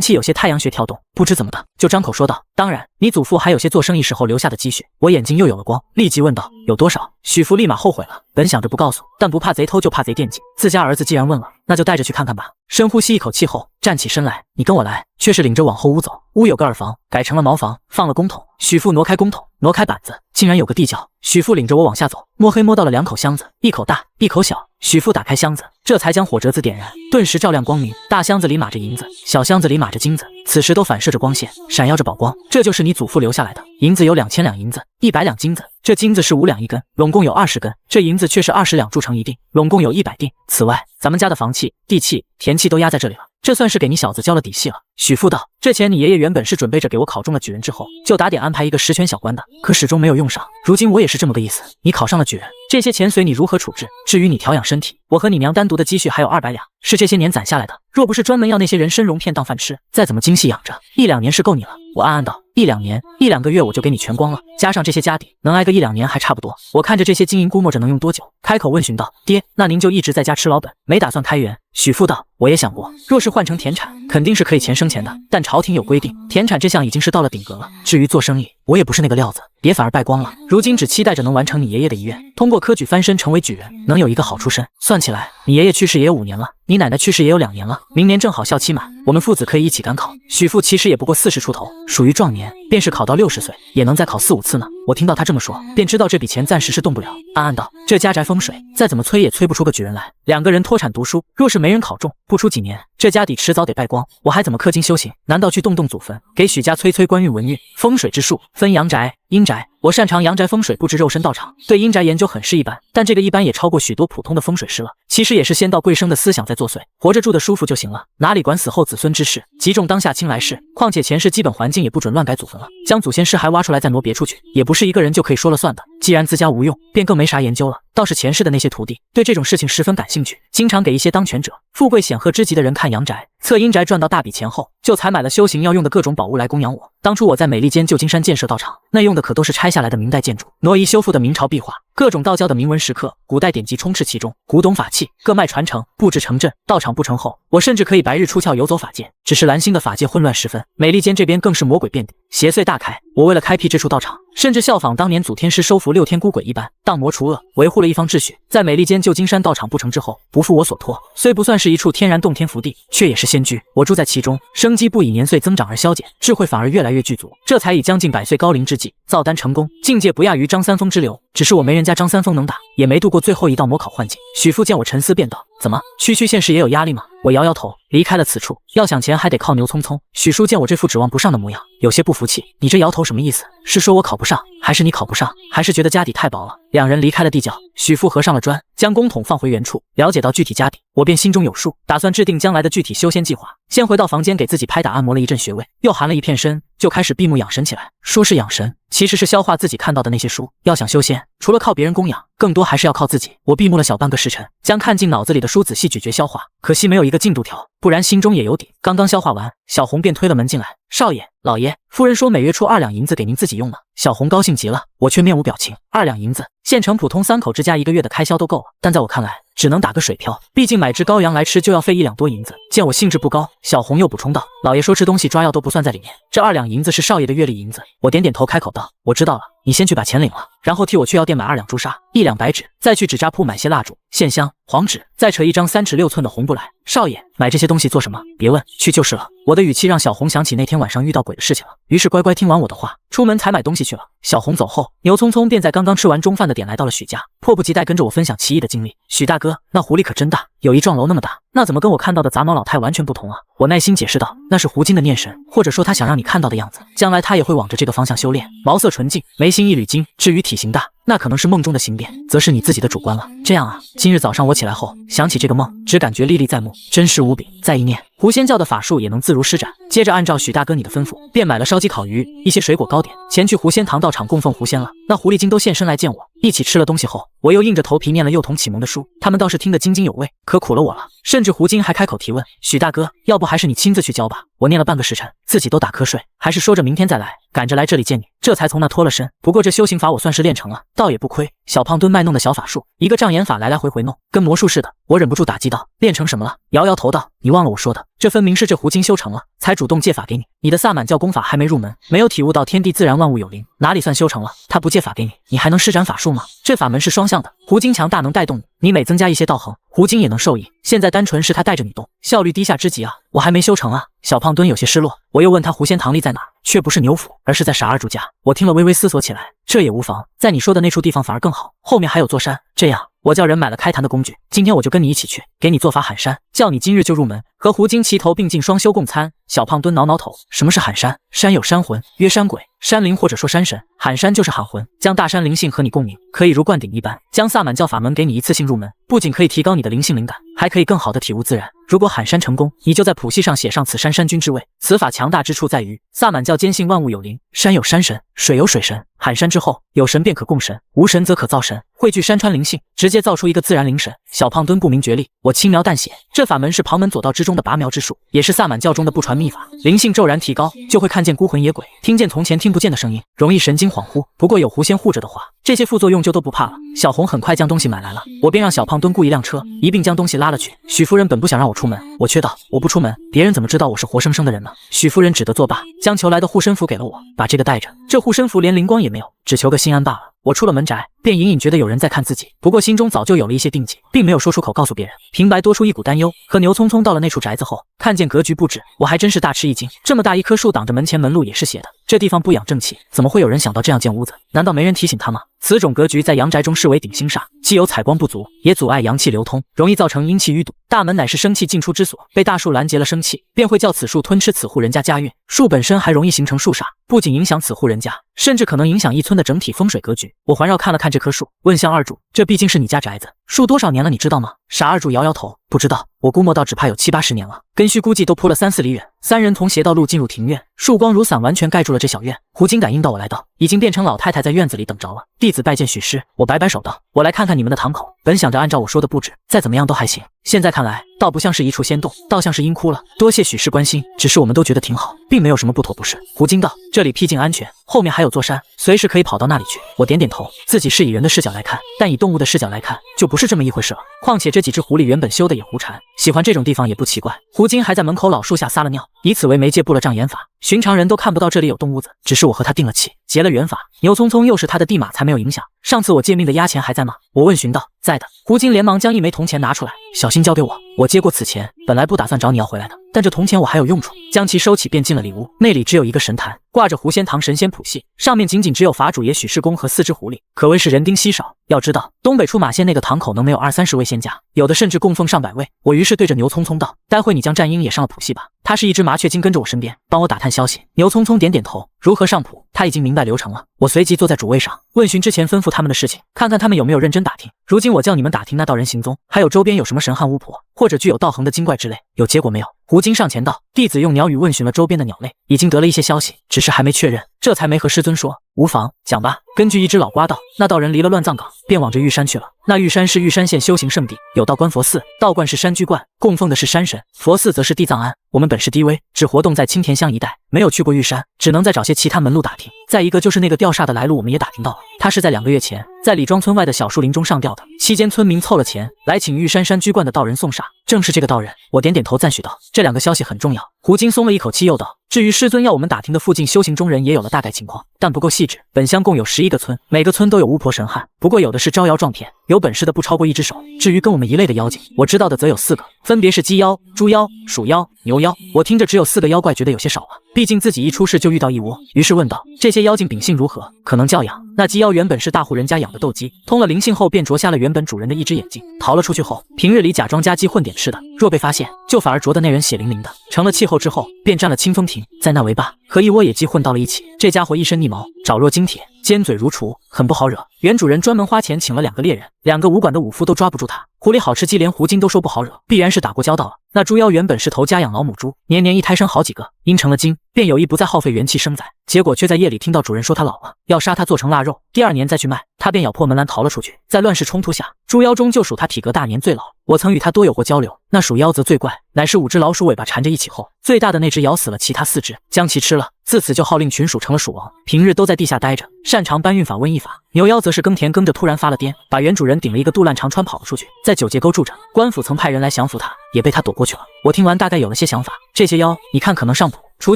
弃有些太阳穴跳动，不知怎么的就张口说道：当然，你祖父还有些做生意时候留下的积蓄。我眼睛又有了光，立即问道：有多少？许父立马后悔了，本想着不告诉，但不怕贼偷就怕贼惦记，自家儿子既然问了，那就带着去看看吧。深呼吸一口气后，站起身来，你跟我来。却是领着往后屋走，屋有个耳房，改成了茅房，放了公桶。许父挪开公桶，挪开板子，竟然有个地窖。许父领着我往下走，摸黑摸到了2口箱子，一口大，一口小。许父打开箱子，这才将火折子点燃，顿时照亮光明。大箱子里码着银子，小箱子里码着金子，此时都反射着光线，闪耀着宝光。这就是你祖父留下来的。银子有2000两银子，100两金子，这金子是5两一根，拢共有20根，这银子却是20两铸成一锭，拢共有100锭。此外，咱们家的房契、地契、田契都压在这里了，这算是给你小子交了底细了。许父道：这钱你爷爷原本是准备着给我考中了举人之后，就打点安排一个实权小官的，可始终没有用上。如今我也是这么个意思，你考上了举人，这些钱随你如何处置。至于你调养身体，我和你娘单独的积蓄还有200两，是这些年攒下来的。若不是专门要那些人参茸片当饭吃，再怎么精细养着，1-2年是够你了。我暗暗道：1-2年，1-2个月我就给你全光了，加上这些家底，能挨个1-2年还差不多。我看着这些金银，估摸着能用多久，开口问询道：爹，那您就一直在家吃老本，没打算开源？许父道：我也想过，若是换成田产，肯定是可以钱生钱的，但朝廷有规定，田产这项已经是到了顶格了。至于做生意，我也不是那个料子，别反而败光了。如今只期待着能完成你爷爷的遗愿，通过科举翻身成为举人，能有一个好出身。算起来，你爷爷去世也有5年了，你奶奶去世也有2年了，明年正好孝期满，我们父子可以一起赶考。许父其实也不过40出头，属于壮年，便是考到60岁，也能再考4-5次呢。我听到他这么说，便知道这笔钱暂时是动不了，暗暗道：这家宅风水，再怎么催也催不出个举人来。2个人脱产读书，若是没人考中，不出几年，这家底迟早得败光。我还怎么氪金修行？难道去动祖坟，给许家催官运文运？风水之术分阳宅、阴宅，我擅长阳宅风水布置肉身道场，对阴宅研究很是一般，但这个一般也超过许多普通的风水师了。其实也是先到贵生的思想在作祟，活着住的舒服就行了，哪里管死后子孙之事，集中当下亲来事。况且前世基本环境也不准乱改祖坟了，将祖先尸骸挖出来再挪别出去，也不是一个人就可以说了算的。既然自家无用，便更没啥研究了。倒是前世的那些徒弟对这种事情十分感兴趣，经常给一些当权者、富贵显赫之极的人看阳宅、测阴宅，赚到大笔钱后，就采买了修行要用的各种宝物来供养我。当初我在美利坚旧金山建设道场，那用的可都是拆下来的明代建筑，挪移修复的明朝壁画，各种道教的铭文石刻、古代典籍充斥其中，古董法器各脉传承，布置成阵。道场不成后，我甚至可以白日出窍游走法界，只是蓝星的法界混乱十分，美利坚这边更是魔鬼遍地，邪祟大开。我为了开辟这处道场，甚至效仿当年祖天师收服6天孤鬼一般，荡魔除恶，维护了一方秩序。在美利坚旧金山道场不成之后，不负我所托，虽不算是一处天然洞天福地，却也是仙居。我住在其中，生机不以年岁增长而消减，智慧反而越来越具足，这才以将近100岁高龄之际造丹成功，境界不亚于张三丰之流。只是我没人家张三丰能打，也没度过最后一道魔考幻境。许父见我沉思便道：怎么，区县市也有压力吗？我摇摇头，离开了此处，要想钱还得靠牛匆匆。许叔见我这副指望不上的模样，有些不服气。你这摇头什么意思？是说我考不上，还是你考不上，还是觉得家底太薄了，两人离开了地窖，许父合上了砖，将公桶放回原处。了解到具体家底，我便心中有数，打算制定将来的具体修仙计划。先回到房间给自己拍打按摩了一阵穴位，又含了一片参，就开始闭目养神起来。说是养神，其实是消化自己看到的那些书。要想修仙，除了靠别人供养，更多还是要靠自己。我闭目了小半个时辰，将看进脑子里的书仔细咀嚼消化，可惜没有一个进度条，不然心中也有底。刚刚消化完，小红便推了门进来。少爷，老爷，夫人说每月出2两银子给您自己用呢。小红高兴极了，我却面无表情。2两银子，县城普通3口之家1个月的开销都够了，但在我看来，只能打个水漂，毕竟买只羔羊来吃就要费1两多银子。见我兴致不高，小红又补充道：“老爷说吃东西抓药都不算在里面，这2两银子是少爷的月例银子。”我点点头，开口道：“我知道了，你先去把钱领了，然后替我去药店买2两朱砂，1两白纸，再去纸扎铺买些蜡烛、线香、黄纸，再扯一张3尺6寸的红布来。少爷，买这些东西做什么？别问，去就是了。”我的语气让小红想起那天晚上遇到鬼的事情了，于是乖乖听完我的话，出门采买东西去了。小红走后，牛匆匆便在刚刚吃完中饭的点来到了许家，迫不及待跟着我分享奇异的经历。许大哥，那狐狸可真大，有一幢楼那么大，那怎么跟我看到的杂毛老太完全不同啊？我耐心解释道，那是胡金的念神，或者说他想让你看到的样子，将来他也会往着这个方向修炼。毛色纯净，眉心一缕金，至于体型大，那可能是梦中的形变，则是你自己的主观了。这样啊，今日早上我起来后想起这个梦，只感觉历历在目，真实无比。再一念，狐仙教的法术也能自如施展。接着按照许大哥你的吩咐，便买了烧鸡烤鱼、一些水果糕点，前去狐仙堂道场供奉狐仙了。那狐狸精都现身来见我，一起吃了东西后，我又硬着头皮念了幼童启蒙的书，他们倒是听得津津有味，可苦了我了。甚至狐精还开口提问：“许大哥，要不还是你亲自去教吧？”我念了半个时辰，自己都打瞌睡，还是说着明天再来，赶着来这里见你，这才从那脱了身。不过这修行法我算是练成了，倒也不亏。小胖墩卖弄的小法术，一个障眼法来来回回弄，跟魔术似的。我忍不住打击道：“练成什么了？”摇摇头道：“你忘了我说的，这分明是这狐精修成了，才主动借法给你。你的萨满教功法还没入门，没有体悟到天地自然万物有灵，哪里算修成了？他不借法给你，你还能施展法术吗？这法门是双向的，狐精强大能带动你，你每增加一些道行，狐精也能受益。现在单纯是他带着你动，效率低下之极啊！我还没修成啊。”小胖墩有些失落，我又问他狐仙堂立在哪，却不是牛府，而是在傻二主家。我听了微微思索起来，这也无妨，在你说的那处地方反而更好，后面还有座山。这样，我叫人买了开坛的工具，今天我就跟你一起去，给你做法喊山，叫你今日就入门，和狐精齐头并进，双修共参。小胖墩挠挠头，什么是喊山？山有山魂，曰山鬼、山灵或者说山神，喊山就是喊魂，将大山灵性和你共鸣，可以如灌顶一般，将萨满教法门给你一次性入门，不仅可以提高你的灵性灵感，还可以更好的体悟自然。如果喊山成功，你就在谱系上写上此山山君之位。此法强大之处在于，萨满教坚信万物有灵，山有山神，水有水神。喊山之后，有神便可供神，无神则可造神，汇聚山川灵性，直接造出一个自然灵神。小胖墩不明觉厉，我轻描淡写，这法门是旁门左道之中的拔苗之术，也是萨满教中的不传秘法。灵性骤然提高，就会看见孤魂野鬼，听见从前听不见的声音，容易神经恍惚。不过有狐仙护着的话，这些副作用就都不怕了。小红很快将东西买来了，我便让小胖墩雇一辆车，一并将东西拉了去。许夫人本不想让我出门，我却道：“我不出门，别人怎么知道我是活生生的人呢？”许夫人只得作罢，将求来的护身符给了我，把这个带着。这护身符连灵光也没有，只求个心安罢了。我出了门宅，便隐隐觉得有人在看自己，不过心中早就有了一些定计，并没有说出口告诉别人。平白多出一股担忧。和牛匆匆到了那处宅子后，看见格局布置，我还真是大吃一惊。这么大一棵树挡着门前门路也是写的，这地方不养正气，怎么会有人想到这样建屋子？难道没人提醒他吗？此种格局在阳宅中视为顶星煞，既有采光不足，也阻碍阳气流通，容易造成阴气淤堵。大门乃是生气进出之所，被大树拦截了生气，便会叫此树吞吃此户人家家运。树本身还容易形成树煞，不仅影响此户人家，甚至可能影响一村的整体风水格局。我环绕看了看这棵树，问向二主：“这毕竟是你家宅子，树多少年了，你知道吗？”傻二主摇摇头，不知道。我估摸到只怕有7、80年了，根须估计都铺了3、4里远。三人从斜道路进入庭院，曙光如伞，完全盖住了这小院。狐精感应到我来到，已经变成老太太在院子里等着了。弟子拜见许师。我摆摆手道：“我来看看你们的堂口。”本想着按照我说的布置，再怎么样都还行，现在看来倒不像是一处仙洞，倒像是阴窟了。多谢许师关心，只是我们都觉得挺好，并没有什么不妥不是。狐精道：“这里僻静安全，后面还有座山，随时可以跑到那里去。”我点点头，自己是以人的视角来看，但以动物的视角来看，就不是这么一回事了。况且这几只狐狸原本修的也狐禅，喜欢这种地方也不奇怪。狐精还在门口老树下撒了尿，以此为媒介布了障眼法，寻常人都看不到这里有动物子。只是我和他定了气，结了缘法。牛匆匆又是他的地马，才没有影响。上次我借命的押钱还在吗？我问询道。在的。狐精连忙将一枚铜钱拿出来，小心交给我。我接过此钱，本来不打算找你要回来的，但这铜钱我还有用处，将其收起便进了里屋。那里只有一个神坛，挂着狐仙堂神仙谱系，上面仅仅只有法主爷许世公和4只狐狸，可谓是人丁稀少。要知道东北出马县那个堂口能没有20、30位仙家，有的甚至供奉上百位。我于是对着牛匆匆道：“待会你将战鹰也上了谱系吧，他是一只麻雀精跟着我身边，帮我打探消息。”牛匆匆点点头，如何上谱？他已经明白流程了。我随即坐在主位上，问询之前吩咐他们的事情，看看他们有没有认真打听。如今我叫你们打听那道人行踪，还有周边有什么神汉巫婆或者具有道行的精怪之类，有结果没有？胡金上前道，弟子用鸟语问询了周边的鸟类，已经得了一些消息，只是还没确认，这才没和师尊说。无妨，讲吧。根据一只老瓜道，那道人离了乱葬岗，便往着玉山去了。那玉山是玉山县修行圣地，有道观佛寺，道观是山居观，供奉的是山神；佛寺则是地藏庵。我们本是低微，只活动在青田乡一带，没有去过玉山，只能再找些其他门路打听。再一个就是那个吊煞的来路，我们也打听到了，他是在2个月前在李庄村外的小树林中上吊的，期间村民凑了钱来请玉山山居观的道人送煞，正是这个道人。我点点头赞许道，这2个消息很重要。胡金松了一口气，又道，至于师尊要我们打听的附近修行中人，也有了大概情况，但不够细致。本乡共有11个村，每个村都有巫婆神汉，不过有的是招摇撞骗，有本事的不超过1只手。至于跟我们一类的妖精，我知道的则有4个，分别是鸡妖、猪妖、鼠妖、牛妖。我听着只有4个妖怪，觉得有些少啊，毕竟自己一出事就遇到一窝，于是问道，这些妖精秉性如何？可能教养？那鸡妖原本是大户人家养的斗鸡，通了灵性后便啄瞎了原本主人的1只眼睛，逃了出去后，平日里假装家鸡混点吃的，若被发现，就反而啄得那人血淋淋的。成了气候之后，便占了清风亭，在那围坝和一窝野鸡混到了一起。这家伙一身逆毛，爪若金铁，尖嘴如厨，很不好惹。原主人专门花钱请了2个猎人，2个武馆的武夫都抓不住他。狐狸好吃鸡，连胡金都说不好惹，必然是打过交道了。那猪妖原本是头家养老母猪，年年一胎生好几个，因成了精，便有意不再耗费元气生崽，结果却在夜里听到主人说他老了，要杀他做成腊肉，第2年再去卖，他便咬破门栏逃了出去。在乱世冲突下，猪妖中就属他体格大，年最老。我曾与他多有过交流。那鼠妖则最怪，乃是5只老鼠尾巴缠着一起后，最大的那只咬死了其他4只，将其吃了。自此就号令群鼠，成了鼠王，平日都在地下待着，擅长搬运法瘟疫法。牛妖则是耕田耕着突然发了癫，把原主人顶了一个肚烂长穿跑了出去，在九界沟住着。官府曾派人来降服他，也被他躲过去了。我听完大概有了些想法，这些妖你看可能上谱，除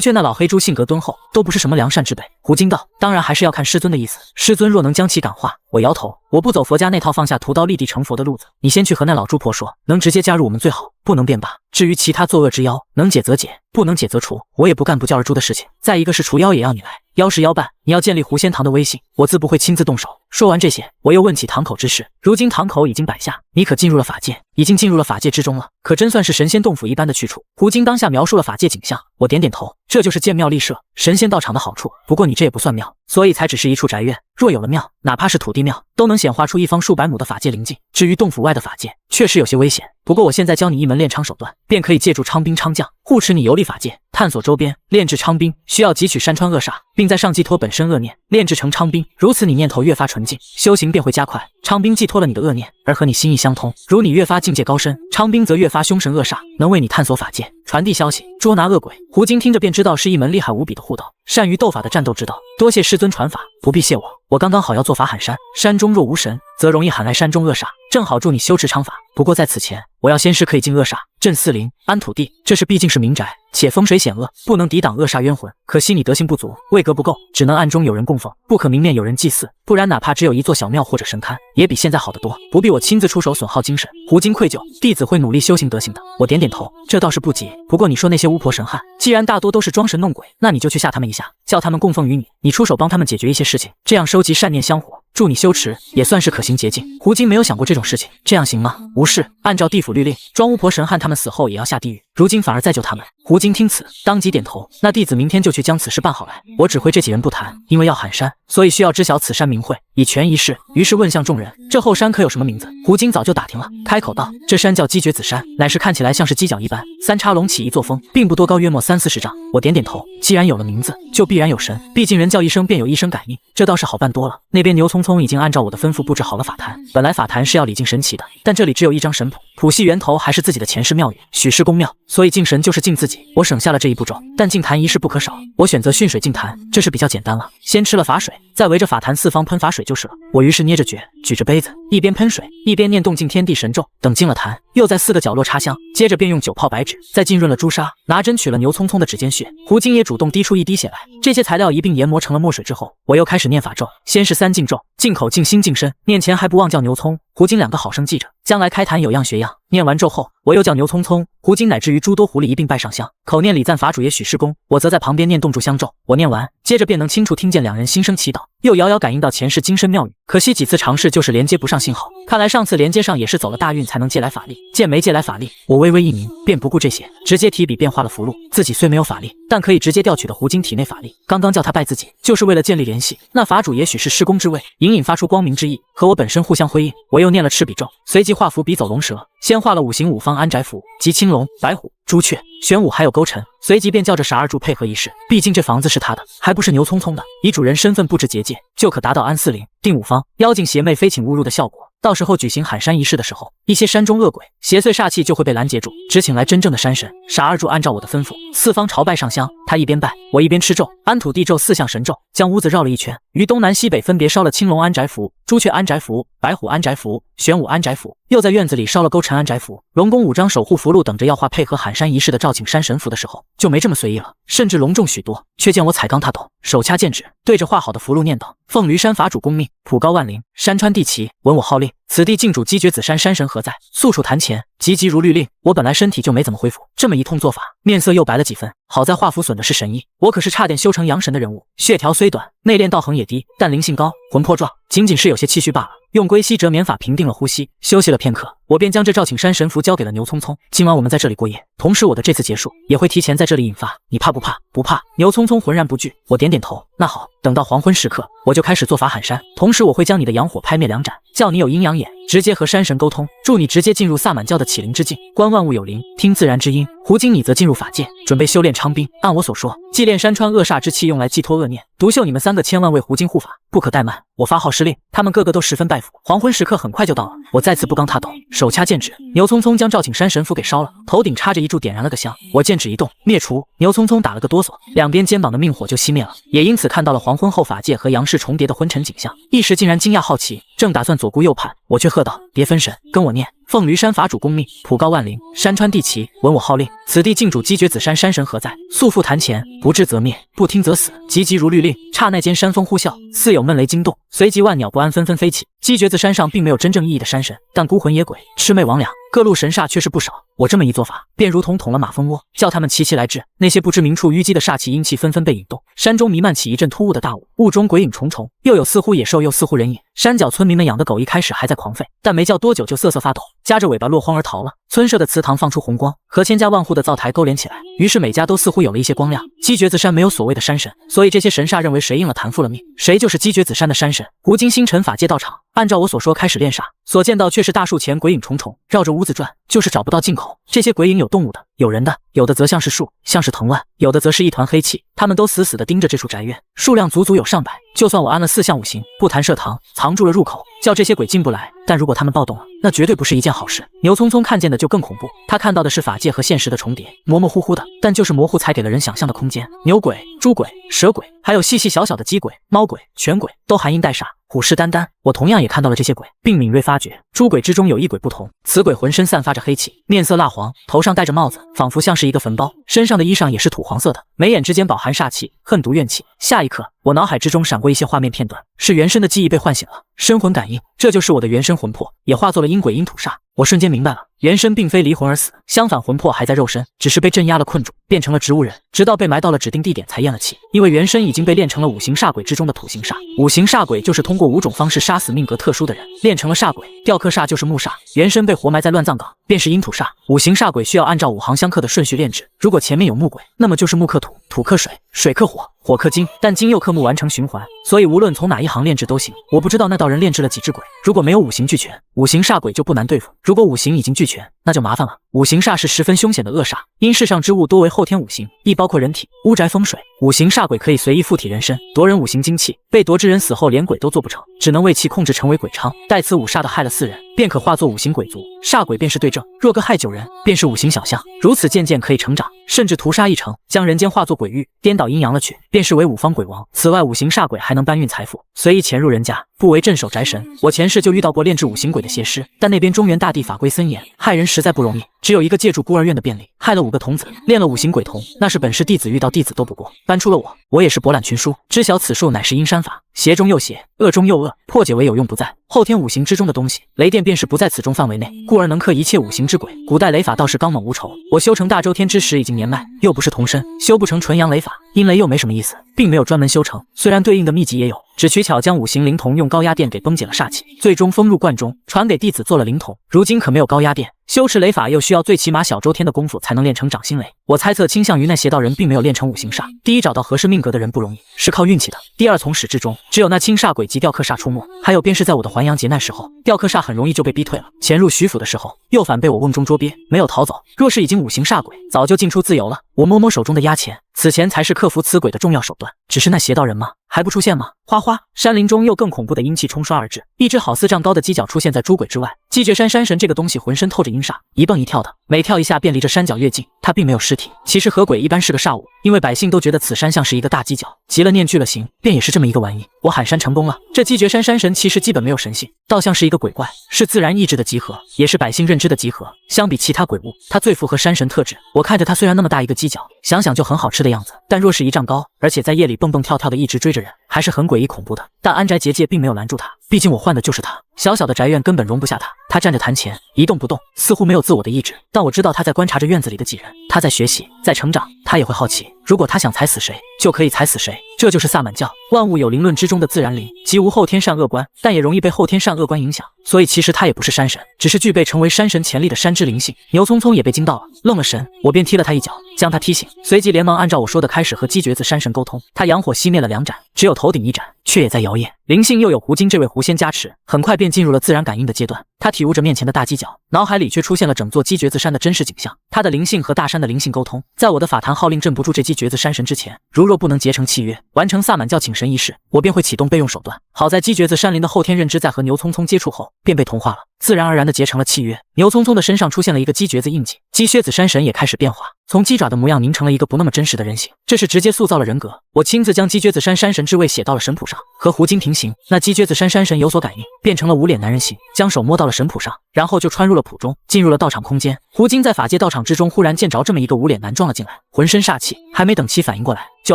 却那老黑猪性格敦厚，都不是什么良善之辈。胡金道，当然还是要看师尊的意思，师尊若能将其感化。我摇头，我不走佛家那套放下屠刀立地成佛的路子，你先去和那老猪婆说，能直接加入我们最好，不能便罢。至于其他作恶之妖，能解则解，不能解则除，我也不干不教而诛的事情。再一个是除妖也要你来，妖是妖办，你要建立狐仙堂的威信，我自不会亲自动手。说完这些，我又问起堂口之事。如今堂口已经摆下，你可进入了法界？已经进入了法界之中了，可真算是神仙洞府一般的去处。胡金当下描述了法界景象，我点点头，这就是建庙立社、神仙道场的好处。不过你这也不算庙，所以才只是一处宅院。若有了庙，哪怕是土地庙，都能显化出一方数百亩的法界灵境。至于洞府外的法界，确实有些危险。不过我现在教你一门炼昌手段，便可以借助昌兵昌将护持你游历法界，探索周边。炼制昌兵需要汲取山川恶煞，并在上寄托本身恶念，炼制成昌兵。如此你念头越发纯净，修行便会加快。昌兵寄托了你的恶念，而和你心意相通，如你越发境界高深，昌兵则越发凶神恶煞，能为你探索法界，传递消息，捉拿恶鬼。胡金听着便知道是一门厉害无比的护道，善于斗法的战斗之道。多谢师尊传法，不必谢我。我刚刚好要做法喊山，山中若无神，则容易喊来山中恶煞，正好助你修持昌法。不过在此前，我要先是可以禁恶煞，镇四灵，安土地。这是毕竟是民宅，且风水险恶，不能抵挡恶煞冤魂。可惜你德行不足，位格不够，只能暗中有人供奉，不可明面有人祭祀。不然哪怕只有一座小庙或者神龛，也比现在好得多。不必我亲自出手损耗精神。胡金愧疚，弟子会努力修行德行的。我点点头，这倒是不急。不过你说那些巫婆神汉，既然大多都是装神弄鬼，那你就去吓他们一下，叫他们供奉于你，你出手帮他们解决一些事情，这样收集善念香火，助你修持，也算是可行捷径。胡金没有想过这种事情，这样行吗？无事，按照地府律令，装巫婆神汉他们死后也要下地狱，如今反而再救他们。胡金听此，当即点头，那弟子明天就去将此事办好来。我只会这几人不谈，因为要喊山，所以需要知晓此山名讳，以权一事。于是问向众人，这后山可有什么名字？胡金早就打听了，开口道，这山叫鸡绝子山，乃是看起来像是鸡脚一般，三叉龙起一座峰，并不多高，约莫30-40丈。我点点头，既然有了名字，就必然有神，毕竟人叫一声便有一声感应，这倒是好办多了。那边牛匆匆已经按照我的吩咐布置好了法坛，本来法坛是要礼敬神奇的，但这里只有一张神谱，谱系源头还是自己的前世庙宇，许是公庙，所以敬神就是敬自己。我省下了这一步骤，但敬坛仪式不可少，我选择训水敬坛，这是比较简单了。先吃了法水，再围着法坛四方喷法水就是了。我于是捏着诀，举着杯子，一边喷水，一边念动静天地神咒。等敬了坛，又在4个角落插香，接着便用9泡白纸，再浸润了朱砂，拿针取了牛匆匆的指尖血。胡金也主动滴出一滴血来。这些材料一并研磨成了墨水之后，我又开始念法咒，先是3净咒，净口、净心、净身。念前还不忘叫牛葱、胡金两个好生记着，将来开坛有样学样。念完咒后，我又叫牛匆匆、胡金乃至于诸多狐狸一并拜上香，口念礼赞法主也许是功，我则在旁边念动住香咒。我念完，接着便能清楚听见两人心声祈祷，又遥遥感应到前世精深妙语。可惜几次尝试就是连接不上信号，看来上次连接上也是走了大运才能借来法力。见没借来法力，我微微一抿，便不顾这些，直接提笔变化了符箓。自己虽没有法力，但可以直接调取的胡金体内法力。刚刚叫他拜自己，就是为了建立联系。那法主也许是施功之位，隐隐发出光明之意，和我本身互相辉映。我又念了赤笔咒，随即画符笔走龙蛇，先画了五行五方安宅符，即青龙、白虎、朱雀、玄武还有勾陈，随即便叫着傻二柱配合仪式。毕竟这房子是他的，还不是牛匆匆的，以主人身份布置结界，就可达到安四灵、定五方、妖精邪魅非请勿入的效果。到时候举行喊山仪式的时候，一些山中恶鬼、邪祟煞气就会被拦截住，只请来真正的山神。傻二柱按照我的吩咐，四方朝拜上香。他一边拜，我一边吃咒，安土地咒四项神咒，将屋子绕了一圈，于东南西北分别烧了青龙安宅符、朱雀安宅符、白虎安宅符、玄武安宅符，又在院子里烧了勾陈安宅符。龙宫5张守护符箓，等着要画配合喊山仪式的召请山神符的时候，就没这么随意了，甚至隆重许多。却见我踩钢踏斗，手掐剑指，对着画好的符箓念叨：凤驴山法主公命，普高万灵，山川地奇，闻我号令。此地境主鸡绝子山山神何在？速处坛前，急急如律令。我本来身体就没怎么恢复，这么一通做法，面色又白了几分。好在画符损的是神意，我可是差点修成阳神的人物，血条虽短，内炼道行也低，但灵性高，魂魄壮，仅仅是有些气虚罢了。用龟息折棉法平定了呼吸，休息了片刻，我便将这召请山神符交给了牛匆匆。今晚我们在这里过夜，同时我的这次结束也会提前在这里引发，你怕不怕？不怕。牛匆匆浑然不惧。我点点头，那好，等到黄昏时刻，我就开始做法喊山，同时我会将你的阳火拍灭两盏，叫你有阴阳眼，直接和山神沟通，助你直接进入萨满教的启灵之境，观万物有灵，听自然之音。胡金你则进入法界，准备修炼昌兵。按我所说，祭炼山川恶煞之气，用来寄托恶念。独秀你们3个千万为胡金护法，不可怠慢。我发号施令，他们个个都十分拜服。黄昏时刻很快就到了，我再次不刚踏斗，手掐剑指，牛匆匆将召请山神符给烧了，头顶插着一柱，点燃了个香。我剑指一动，灭除。牛匆匆打了个哆嗦，两边肩膀的命火就熄灭了，也因此看到了黄昏后法界和阳世重叠的昏沉景象，一时竟然惊讶好奇，正打算左顾右盼，我却喝道：别分神，跟我念。凤驴山法主公命，普高万灵，山川地奇，闻我号令。此地境主鸡绝子山山神何在？速赴坛前，不至则灭，不听则死。急急如律令。刹那间山风呼啸，似有闷雷惊动，随即万鸟不安纷纷飞起。鸡绝子山上并没有真正意义的山神，但孤魂野鬼、魑魅魍魉、各路神煞却是不少。我这么一做法，便如同捅了马蜂窝，叫他们齐齐来至。那些不知名处淤积的煞气阴气纷纷被引动，山中弥漫起一阵突兀的大雾，雾中鬼影重重，又有似乎野兽，又似乎人影。山脚村民们养的狗一开始还在狂吠，但没叫多久就瑟瑟发抖，夹着尾巴落荒而逃了。村舍的祠堂放出红光，和千家万户的灶台勾连起来，于是每家都似乎有了一些光亮。鸡绝子山没有所谓的山神，所以这些神煞认为谁应了坛复了命，谁就是鸡绝子山的山神。胡金星辰法界道场，按照我所说开始炼煞，所见到却是大树前鬼影重重，绕着屋子转，就是找不到进口。这些鬼影有动物的，有人的，有的则像是树，像是藤蔓，有的则是一团黑气。他们都死死地盯着这处宅院，数量足足有上百。就算我安了4项五行，不谈设堂，藏住了入口，叫这些鬼进不来，但如果他们暴动了，那绝对不是一件好事。牛匆匆看见的就更恐怖，他看到的是法界和现实的重叠，模模糊糊的，但就是模糊才给了人想象的空间。牛鬼、猪鬼、蛇鬼，还有细细小小的鸡鬼、猫鬼、犬鬼，都含阴带煞，虎视眈眈。我同样也看到了这些鬼，并敏锐发觉，猪鬼之中有一鬼不同，此鬼浑身散发着黑气，面色蜡黄，头上戴着帽子，仿佛像是一个坟包，身上的衣裳也是土黄色的，眉眼之间饱含煞气、恨毒怨气。下一刻，我脑海之中闪过一些画面片段，是原身的记忆被唤醒了，身魂感应，这就是我的原身魂魄，也化作了阴鬼阴土煞。我瞬间明白了，原身并非离魂而死，相反魂魄还在肉身，只是被镇压了困住，变成了植物人，直到被埋到了指定地点才咽了气。因为原身已经被炼成了五行煞鬼之中的土行煞，五行煞鬼就是通过5种方式杀死命格特殊的人，炼成了煞鬼。吊客煞就是木煞，原身被活埋在乱葬岗，便是阴土煞。五行煞鬼需要按照5行相克的顺序炼制，如果前面有木鬼，那么就是木克土，土克水，水克火，火克金，但金又克木，完成循环，所以无论从哪一行炼制都行。我不知道那道人炼制了几只鬼，如果没有五行俱全，五行煞鬼就不难对付，如果五行已经俱全，那就麻烦了。五行煞是十分凶险的恶煞，因世上之物多为后天五行，亦包括人体、屋宅、风水。五行煞鬼可以随意附体人身，夺人五行精气，被夺之人死后连鬼都做不成，只能为其控制成为鬼娼。待此五煞的害了4人，便可化作五行鬼族，煞鬼便是对正，若各害9人，便是五行小象，如此渐渐可以成长，甚至屠杀1成，将人间化作鬼域，颠倒阴阳了去，便是为5方鬼王。此外，五行煞鬼还能搬运财富，随意潜入人家，不为镇守宅神。我前世就遇到过炼制五行鬼的邪师，但那边中原大地法规森严，害人实在不容易，只有一个借助孤儿院的便利，害了5个童子，炼了五行鬼童，那是本市弟子遇到弟子都不过，搬出了我也是博览群书，知晓此术乃是阴山法，邪中又邪，恶中又恶，破解为有用不在。后天五行之中的东西，雷电便是不在此中范围内，故而能克一切五行之鬼。古代雷法倒是刚猛无仇，我修成大周天之时已经年迈，又不是童身，修不成纯阳雷法。阴雷又没什么意思，并没有专门修成，虽然对应的秘籍也有，只取巧将五行灵童用高压电给崩解了煞气，最终封入罐中，传给弟子做了灵童。如今可没有高压电，修持雷法又需要最起码小周天的功夫才能练成掌心雷。我猜测倾向于那邪道人并没有练成五行煞。第一，找到合适命格的人不容易，是靠运气的。第二，从始至终只有那青煞鬼及雕刻煞出没。还有便是在我的还阳劫难时候，雕刻煞很容易就被逼退了。潜入徐府的时候，又反被我瓮中捉鳖，没有逃走。若是已经五行煞鬼，早就进出自由了。我摸摸手中的压钱，此钱才是克服此鬼的重要手段。只是那邪道人吗？还不出现吗？哗哗，山林中又更恐怖的阴气冲刷而至，一只好似丈高的犄角出现在诸鬼之外。积绝山山神这个东西浑身透着阴煞，一蹦一跳的，每跳一下便离着山脚越近。它并没有尸体，其实河鬼一般是个煞物，因为百姓都觉得此山像是一个大犄角，急了念俱了行，便也是这么一个玩意。我喊山成功了。这积绝山山神其实基本没有神性，倒像是一个鬼怪，是自然意志的集合，也是百姓认知的集合。相比其他鬼物，它最符合山神特质。我看着它虽然那么大一个犄角，想想就很好吃的样子，但若是一丈高，而且在夜里蹦蹦跳跳的一直追着人，还是很诡异恐怖的。但安宅结界并没有拦住他，毕竟我换的就是他。小小的宅院根本容不下他，他站着坛前一动不动，似乎没有自我的意志。但我知道他在观察着院子里的几人，他在学习，在成长。他也会好奇，如果他想踩死谁，就可以踩死谁。这就是萨满教，万物有灵论之中的自然灵，即无后天善恶观，但也容易被后天善恶观影响。所以其实他也不是山神，只是具备成为山神潜力的山之灵性。牛匆匆也被惊到了，愣了神，我便踢了他一脚，将他踢醒，随即连忙按照我说的开始和鸡橛子山神沟通。他阳火熄灭了2盏，只有头顶1盏，却也在摇曳。灵性又有胡金这位狐仙加持，很快便进入了自然感应的阶段。他体悟着面前的大犄角，脑海里却出现了整座鸡橛子山的真实景象。他的灵性和大山的灵性沟通，在我的法坛号令镇不住这鸡橛子山神之前，如若不能结成契约，完成萨满教请神仪式，我便会启动备用手段。好在鸡橛子山林的后天认知在和牛匆匆接触后便被同化了，自然而然地结成了契约。牛匆匆的身上出现了一个鸡橛子印记，鸡靴子山神也开始变化，从鸡爪的模样凝成了一个不那么真实的人形，这是直接塑造了人格。我亲自将鸡橛子山山神之位写到了神谱上，和胡金平行。那鸡橛子山山神有所感应，变成了无脸男人形，将手摸到了神谱上，然后就穿入了谱中，进入了道场空间。胡金在法界道场之中忽然见着这么一个无脸男撞了进来，浑身煞气，还没等其反应过来，就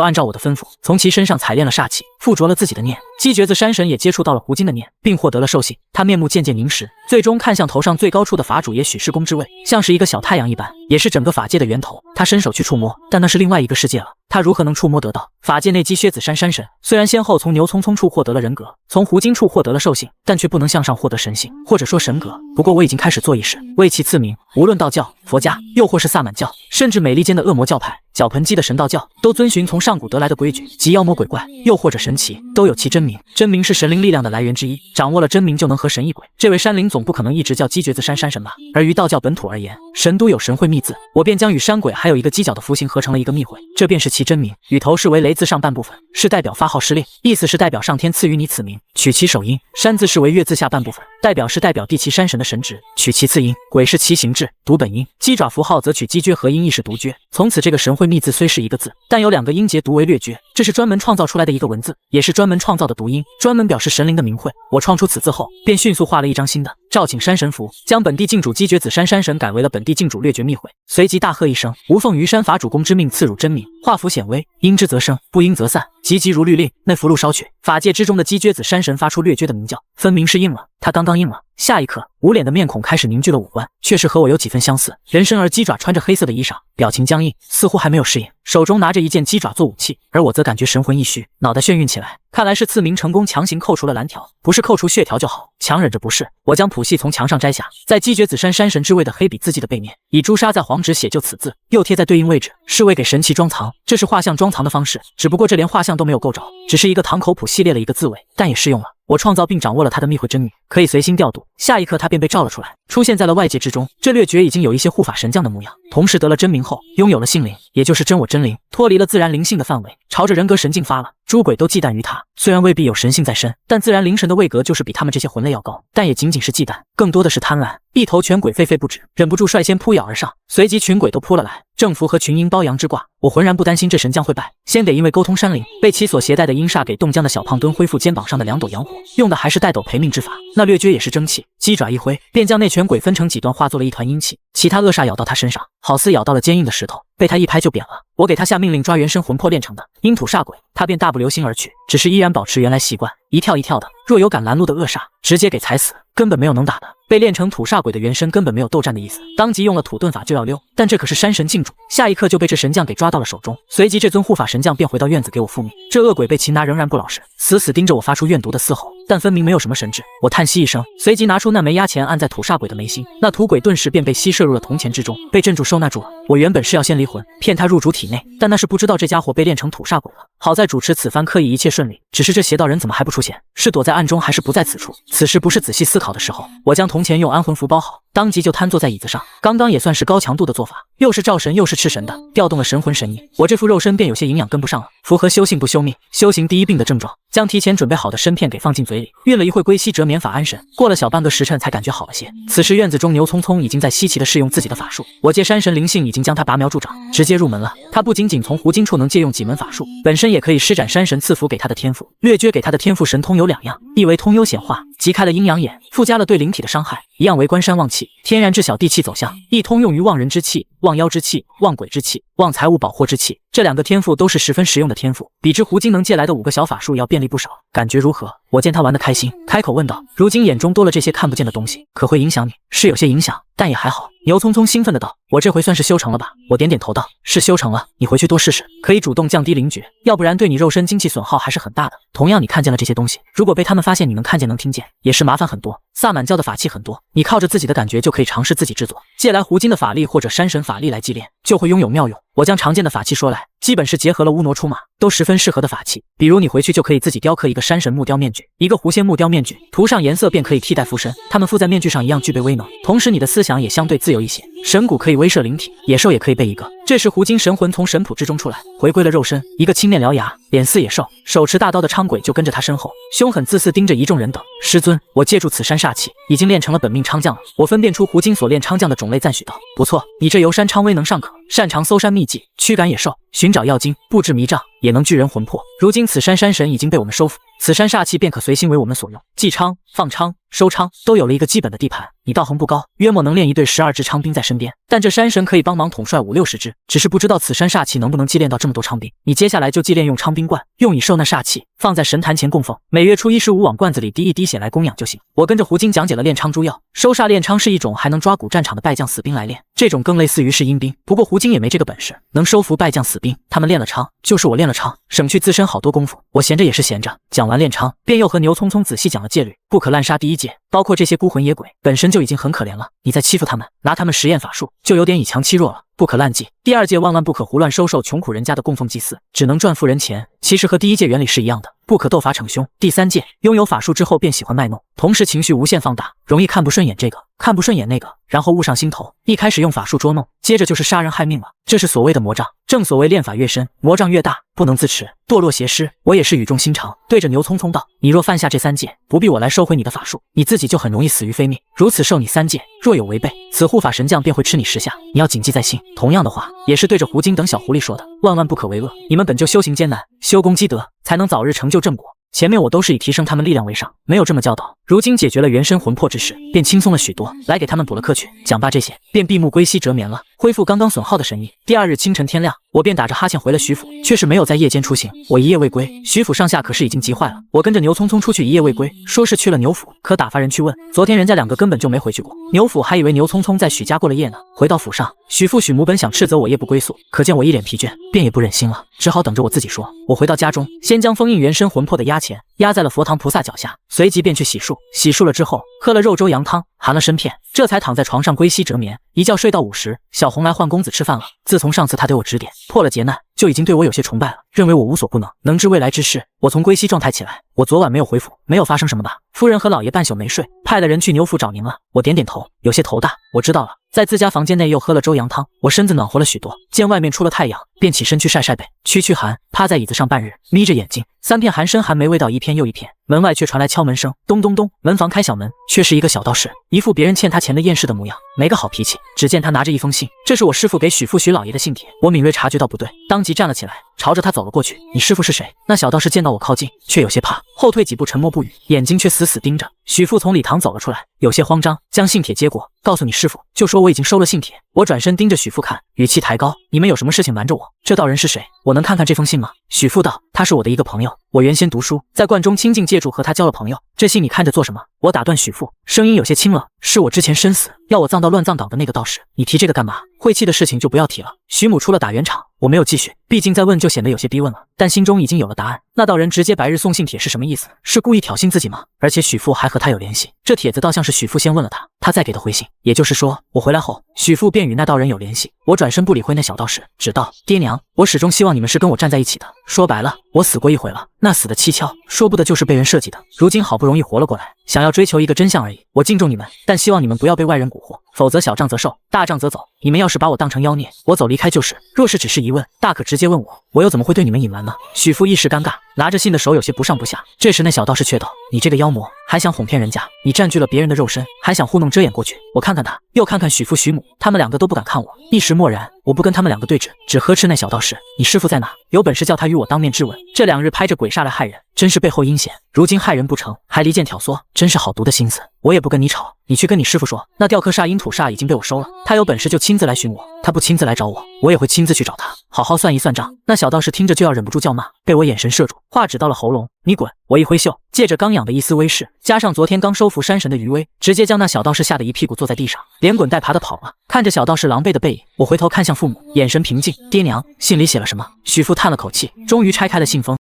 按照我的吩咐，从其身上采炼了煞气，附着了自己的念。鸡橛子山神也接触到了胡金的念，并获得了兽性。他面目渐渐凝实，最终看向头上最高处的法主也许是宫之位，像是一个小太阳一般，也是整个法界的源头。他伸手去触摸，但那是另外一个世界了，他如何能触摸得到？法界内鸡靴子山山神虽然先后从牛匆匆处获得了人格，从胡金处获得了兽性，但却不能向上获得神性，或者说神格。不过我已经开始做仪式，为其赐名。无论道教、佛家，又或是萨满教，甚至美利坚的恶魔教派、脚盆鸡的神道教，都遵循从上古得来的规矩，即妖魔鬼怪，又或者神奇，都有其真名。真名是神灵力量的来源之一，掌握了真名就能合神异鬼。这位山灵总不可能一直叫鸡橛子山山神吧？而于道教本土而言，神都有神会密字，我便将与山鬼还有一个犄角的符形合成了一个密会，这便是其真名。与头是为雷字上半部分，是代表发号施令，意思是代表上天赐予你此名，取其首音。山字是为月字下半部分，代表地其山神的神职，取其次音。鬼是其形制，读本音。鸡爪符号则取鸡撅合音，亦是读撅。从此这个神会密字虽是一个字，但有2个音节读为略撅，这是专门创造出来的一个文字，也是专门创造的读音，专门表示神灵的名讳。我创出此字后，便迅速画了一张新的，召请山神符，将本地境主鸡橛子山山神改为了本地境主略撅密会，随即大喝一声：无奉于山法主公之命，赐汝真名。画符显微，应之则生，不应则散，急急如律令。那符箓烧去，法界之中的鸡撅子山神发出略撅的鸣叫，分明是应了。他刚刚应了，下一刻无脸的面孔开始凝聚了五官，却是和我有几分相似。人身而鸡爪穿着黑色的衣裳，表情僵硬，似乎还没有适应，手中拿着一件鸡爪做武器，而我则感觉神魂一虚，脑袋眩晕起来。看来是赐名成功，强行扣除了蓝条，不是扣除血条就好。强忍着不适，我将谱系从墙上摘下，在鸡橛子山山神之位的黑笔字迹的背面，以朱砂在黄纸写就此字，又贴在对应位置，是为给神奇装藏。这是画像装藏的方式，只不过这连画像都没有够着，只是一个堂口谱系列了一个字尾，但也适用了。我创造并掌握了他的密会真名，可以随心调度。下一刻他便被召了出来，出现在了外界之中。这略觉已经有一些护法神将的模样，同时得了真名后，拥有了性灵，也就是真我真灵，脱离了自然灵性的范围，朝着人格神进发了。诸鬼都忌惮于他，虽然未必有神性在身，但自然灵神的位格就是比他们这些魂类要高，但也仅仅是忌惮，更多的是贪婪。一头犬鬼狒狒不止，忍不住率先扑咬而上，随即群鬼都扑了来。正符合群阴包阳之卦，我浑然不担心这神将会败，先得因为沟通山灵，被其所携带的阴煞给冻僵的小胖墩恢复肩膀上的2朵阳火，用的还是带斗赔命之法。那略觉也是争气，鸡爪一挥，便将那犬鬼分成几段，化作了一团阴气。其他恶煞咬到他身上，好似咬到了坚硬的石头，被他一拍就扁了。我给他下命令，抓原身魂魄炼成的阴土煞鬼，他便大步流星而去，只是依然保持原来习惯，一跳一跳的，若有赶拦路的恶煞，直接给踩死，根本没有能打的。被练成土煞鬼的元身根本没有斗战的意思，当即用了土遁法就要溜，但这可是山神禁主，下一刻就被这神将给抓到了手中。随即这尊护法神将便回到院子给我复命。这恶鬼被擒拿仍然不老实，死死盯着我发出怨毒的嘶吼，但分明没有什么神智。我叹息一声，随即拿出那枚压钱按在土煞鬼的眉心，那土鬼顿时便被吸射入了铜钱之中，被镇住收纳住了。我原本是要先离魂，骗他入主体内，但那是不知道这家伙被练成土煞鬼了。好在主持此番刻意一切顺利，只是这邪道人怎么还不出现？是躲在暗中还是不在此处？此时不是仔细思考的时候。我将铜钱用安魂符包好，当即就瘫坐在椅子上。刚刚也算是高强度的做法，又是照神又是吃神的，调动了神魂神意，我这副肉身便有些营养跟不上了，符合修性不修命，修行第一病的症状。将提前准备好的参片给放进嘴里，运了一会归西折眠法安神，过了小半个时辰才感觉好了些。此时院子中牛匆匆已经在稀奇的试用自己的法术，我借山神灵性已经将他拔苗助长，直接入门了。他不仅仅从胡金处能借用几门法术，本身也可以施展山神赐福给他的天赋。略缺给他的天赋神通有2样，一为通幽显化，即开了阴阳眼，附加了对灵体的伤害；一样为观山望气，天然至小地气走向，一通用于望人之气、望妖之气、望鬼之气、望财物宝货之气。这2个天赋都是十分实用的天赋，比之胡金能借来的5个小法术要便利不少。感觉如何？我见他玩得开心，开口问道。如今眼中多了这些看不见的东西，可会影响你？是有些影响，但也还好。牛匆匆兴奋的道。我这回算是修成了吧？我点点头道，是修成了。你回去多试试，可以主动降低灵觉，要不然对你肉身精气损耗还是很大的。同样你看见了这些东西，如果被他们发现你能看见能听见，也是麻烦很多。萨满教的法器很多，你靠着自己的感觉就可以尝试自己制作，借来胡金的法力或者山神法力来祭炼，就会拥有妙用。我将常见的法器说来，基本是结合了乌挪出马，都十分适合的法器。比如你回去就可以自己雕刻一个山神木雕面具，一个狐仙木雕面具，涂上颜色便可以替代附身，它们附在面具上一样具备威能，同时你的思想也相对自由一些。神骨可以威慑灵体，野兽也可以备一个。这时胡金神魂从神谱之中出来，回归了肉身，一个青面獠牙，脸似野兽，手持大刀的昌鬼就跟着他身后，凶狠自肆盯着一众人等。师尊，我借助此山煞气，已经练成了本命昌将了。我分辨出胡金所练昌将的种类，赞许道：不错，你这游山昌威能尚可，擅长搜山秘技，驱赶野兽，寻找药精，布置迷障，也能聚人魂魄。如今此山山神已经被我们收服，此山煞气便可随心为我们所用，祭昌、放昌、收昌都有了一个基本的地盘。你道行不高，约莫能练一队12支昌兵在身边，但这山神可以帮忙统帅50-60支，只是不知道此山煞气能不能祭炼到这么多昌兵。你接下来就祭炼用昌兵罐，用以受那煞气，放在神坛前供奉，每月初1、15往罐子里滴一滴血来供养就行。我跟着胡金讲解了炼昌诸要，收煞炼昌是一种还能抓捕战场的败将死兵来练，这种更类似于是阴兵，不过胡金也没这个本事，能收服败将死兵，他们练了昌，就是我练了昌，省去自身好多功夫。我闲着也是闲着，讲完炼昌，便又和牛匆匆仔细讲了戒律，不可滥杀第一戒，包括这些孤魂野鬼本身就已经很可怜了，你再欺负他们，拿他们实验法术，就有点以强欺弱了。不可滥祭，第2戒万万不可胡乱收受穷苦人家的供奉祭祀，只能赚富人钱，其实和第1戒原理是一样的，不可斗法逞凶。第3戒，拥有法术之后便喜欢卖弄，同时情绪无限放大，容易看不顺眼这个，看不顺眼那个，然后误上心头，一开始用法术捉弄，接着就是杀人害命了，这是所谓的魔障。正所谓练法越深，魔障越大，不能自持，堕落邪师。我也是语重心长，对着牛匆匆道：你若犯下这3戒，不必我来收回你的法术，你自己就很容易死于非命。如此受你3戒，若有违背，此护法神将便会吃你10下，你要谨记在心。同样的话，也是对着胡金等小狐狸说的，万万不可为恶。你们本就修行艰难，修功积德，才能早日成就正果。前面我都是以提升他们力量为上，没有这么教导。如今解决了元神魂魄之事，便轻松了许多。来给他们补了课去。讲罢这些，便闭目归西折眠了，恢复刚刚损耗的神意。第2日清晨天亮，我便打着哈欠回了徐府，却是没有在夜间出行。我一夜未归，徐府上下可是已经急坏了。我跟着牛匆匆出去一夜未归，说是去了牛府，可打发人去问，昨天人家2个根本就没回去过。牛府还以为牛匆匆在许家过了夜呢。回到府上，许父许母本想斥责我夜不归宿，可见我一脸疲倦，便也不忍心了，只好等着我自己说。我回到家中，先将封印元神魂魄的压钱压在了佛堂菩萨脚下，随即便去洗漱。洗漱了之后，喝了肉粥羊汤，含了参片，这才躺在床上归西折眠。一觉睡到午时，小红来唤公子吃饭了。自从上次他对我指点，破了劫难，就已经对我有些崇拜了，认为我无所不能，能知未来之事。我从归西状态起来，我昨晚没有回府，没有发生什么吧？夫人和老爷半宿没睡，派了人去牛府找您了。我点点头，有些头大。我知道了。在自家房间内又喝了粥羊汤，我身子暖和了许多。见外面出了太阳，便起身去晒晒背，驱寒。趴在椅子上半日，眯着眼睛，3片寒参寒梅味道一片又一片。门外却传来敲门声，咚咚咚，门房开小门，却是一个小道士，一副别人欠他钱的厌世的模样，没个好脾气。只见他拿着一封信，这是我师父给许父许老爷的信帖。我敏锐察觉到不对，当即站了起来，朝着他走了过去。你师父是谁？那小道士见到我靠近，却有些怕，后退几步，沉默不语，眼睛却死死盯着。许父从礼堂走了出来，有些慌张，将信帖接过，告诉你师傅，就说我已经收了信帖。我转身盯着许父看，语气抬高，你们有什么事情瞒着我？这道人是谁？我能看看这封信吗？许父道，他是我的一个朋友，我原先读书，在观中清净借住，和他交了朋友。这信你看着做什么？我打断许父，声音有些轻了，是我之前身死要我葬到乱葬岗的那个道士，你提这个干嘛？晦气的事情就不要提了。许母出了打圆场，我没有继续，毕竟再问就显得有些逼问了，但心中已经有了答案。那道人直接白日送信帖是什么意思？是故意挑衅自己吗？而且许父还和他有联系，这帖子倒像是许父先问了他，他再给的回信，也就是说我回来后，许父便与那道人有联系。我转身不理会那小道士，只道，爹娘，我始终希望你们是跟我站在一起的。说白了，我死过一回了，那死的蹊跷，说不得就是被人设计的，如今好不容易活了过来，想要追求一个真相而已。我敬重你们，但希望你们不要被外人蛊惑，否则小账则受，大账则走。你们要是把我当成妖孽，我走离开就是；若是只是疑问，大可直接问我，我又怎么会对你们隐瞒呢？许父一时尴尬，拿着信的手有些不上不下。这时那小道士却道，你这个妖魔，还想哄骗人家，你占据了别人的肉身，还想糊弄遮掩过去。我看看他，又看看许父许母，他们两个都不敢看我，一时默然。我不跟他们两个对峙，只呵斥那小道士，你师父在哪？有本事叫他与我当面质问。这2日拍着鬼煞来害人，真是背后阴险，如今害人不成，还离间挑唆，真是好毒的心思。我也不跟你吵，你去跟你师父说，那雕刻煞阴土煞已经被我收了，他有本事就亲自来寻我，他不亲自来找我，我也会亲自去找他，好好算一算账。那小道士听着就要忍不住叫骂，被我眼神射住，话只到了喉咙，你滚！我一挥袖，借着刚养的一丝威势，加上昨天刚收服山神的余威，直接将那小道士吓得一屁股坐在地上，连滚带爬的跑了。看着小道士狼狈的背影，我回头看向父母，眼神平静。爹娘，信里写了什么？许父叹了口气，终于拆开了信封，